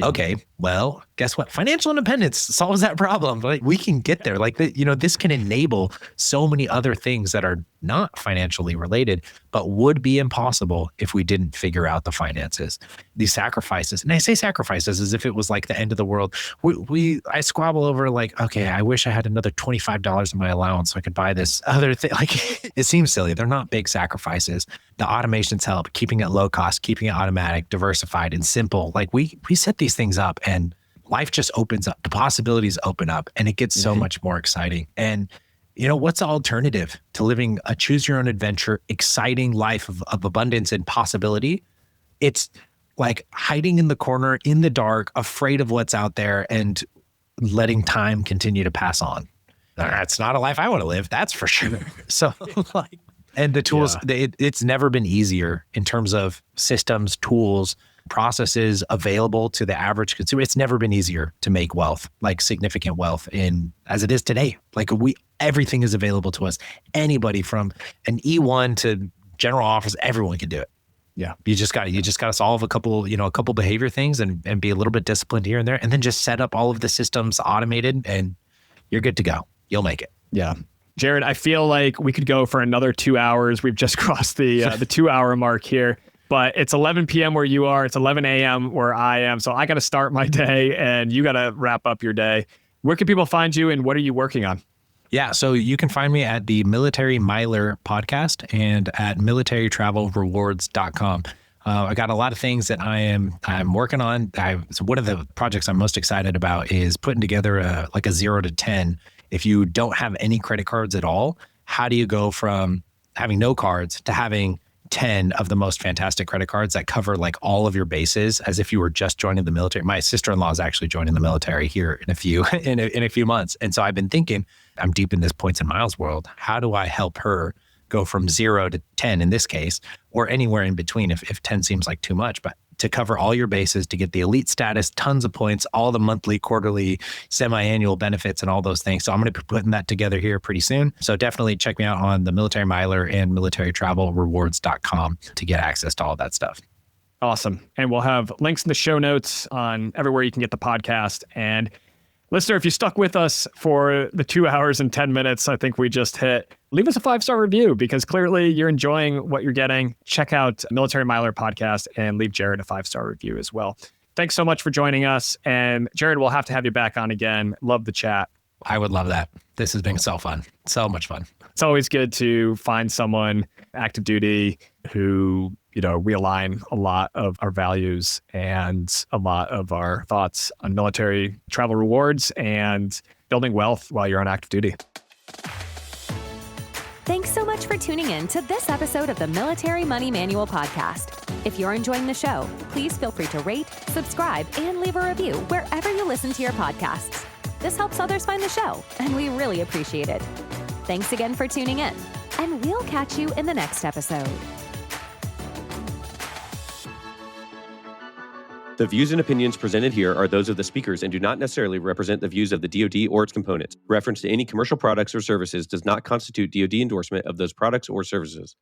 Okay, well, guess what? Financial independence solves that problem. Like we can get there. Like, this can enable so many other things that are not financially related, but would be impossible if we didn't figure out the finances. These sacrifices, and I say sacrifices as if it was like the end of the world. I squabble over like, okay, I wish I had another $25 in my allowance so I could buy this other thing. Like it seems silly. They're not big sacrifices. The automations help, keeping it low cost, keeping it automatic, diversified, and simple. Like we set these things up and life just opens up. The possibilities open up and it gets so much more exciting. And what's the alternative to living a choose your own adventure, exciting life of abundance and possibility? It's like hiding in the corner in the dark, afraid of what's out there and letting time continue to pass on. That's not a life I want to live. That's for sure. So and the tools, it's never been easier in terms of systems, tools, processes available to the average consumer. It's never been easier to make wealth, like significant wealth as it is today. Like everything is available to us. Anybody from an E1 to general office, everyone can do it. Yeah. You just got to solve a couple behavior things and be a little bit disciplined here and there, and then just set up all of the systems automated and you're good to go. You'll make it. Yeah. Jared, I feel like we could go for another 2 hours. We've just crossed the 2-hour mark here, but it's 11 p.m. where you are. It's 11 a.m. where I am. So I got to start my day and you got to wrap up your day. Where can people find you and what are you working on? Yeah, so you can find me at the Military Miler podcast and at militarytravelrewards.com. I got a lot of things that I'm working on. So one of the projects I'm most excited about is putting together a 0 to 10. If you don't have any credit cards at all, how do you go from having no cards to having 10 of the most fantastic credit cards that cover like all of your bases as if you were just joining the military? My sister-in-law is actually joining the military here in a few months. And so I've been thinking, I'm deep in this points and miles world. How do I help her go from 0 to 10 in this case, or anywhere in between if 10 seems like too much? But to cover all your bases, to get the elite status, tons of points, all the monthly, quarterly, semi-annual benefits, and all those things. So I'm going to be putting that together here pretty soon. So definitely check me out on the Military Miler and militarytravelrewards.com to get access to all that stuff. Awesome. And we'll have links in the show notes on everywhere you can get the podcast. And listener, if you stuck with us for the 2 hours and 10 minutes, I think we just hit, leave us a 5-star review because clearly you're enjoying what you're getting. Check out Military Miler podcast and leave Jared a 5-star review as well. Thanks so much for joining us. And Jared, we'll have to have you back on again. Love the chat. I would love that. This has been so fun. So much fun. It's always good to find someone active duty who, we align a lot of our values and a lot of our thoughts on military travel rewards and building wealth while you're on active duty. Thanks so much for tuning in to this episode of the Military Money Manual podcast. If you're enjoying the show, please feel free to rate, subscribe, and leave a review wherever you listen to your podcasts. This helps others find the show, and we really appreciate it. Thanks again for tuning in, and we'll catch you in the next episode. The views and opinions presented here are those of the speakers and do not necessarily represent the views of the DoD or its components. Reference to any commercial products or services does not constitute DoD endorsement of those products or services.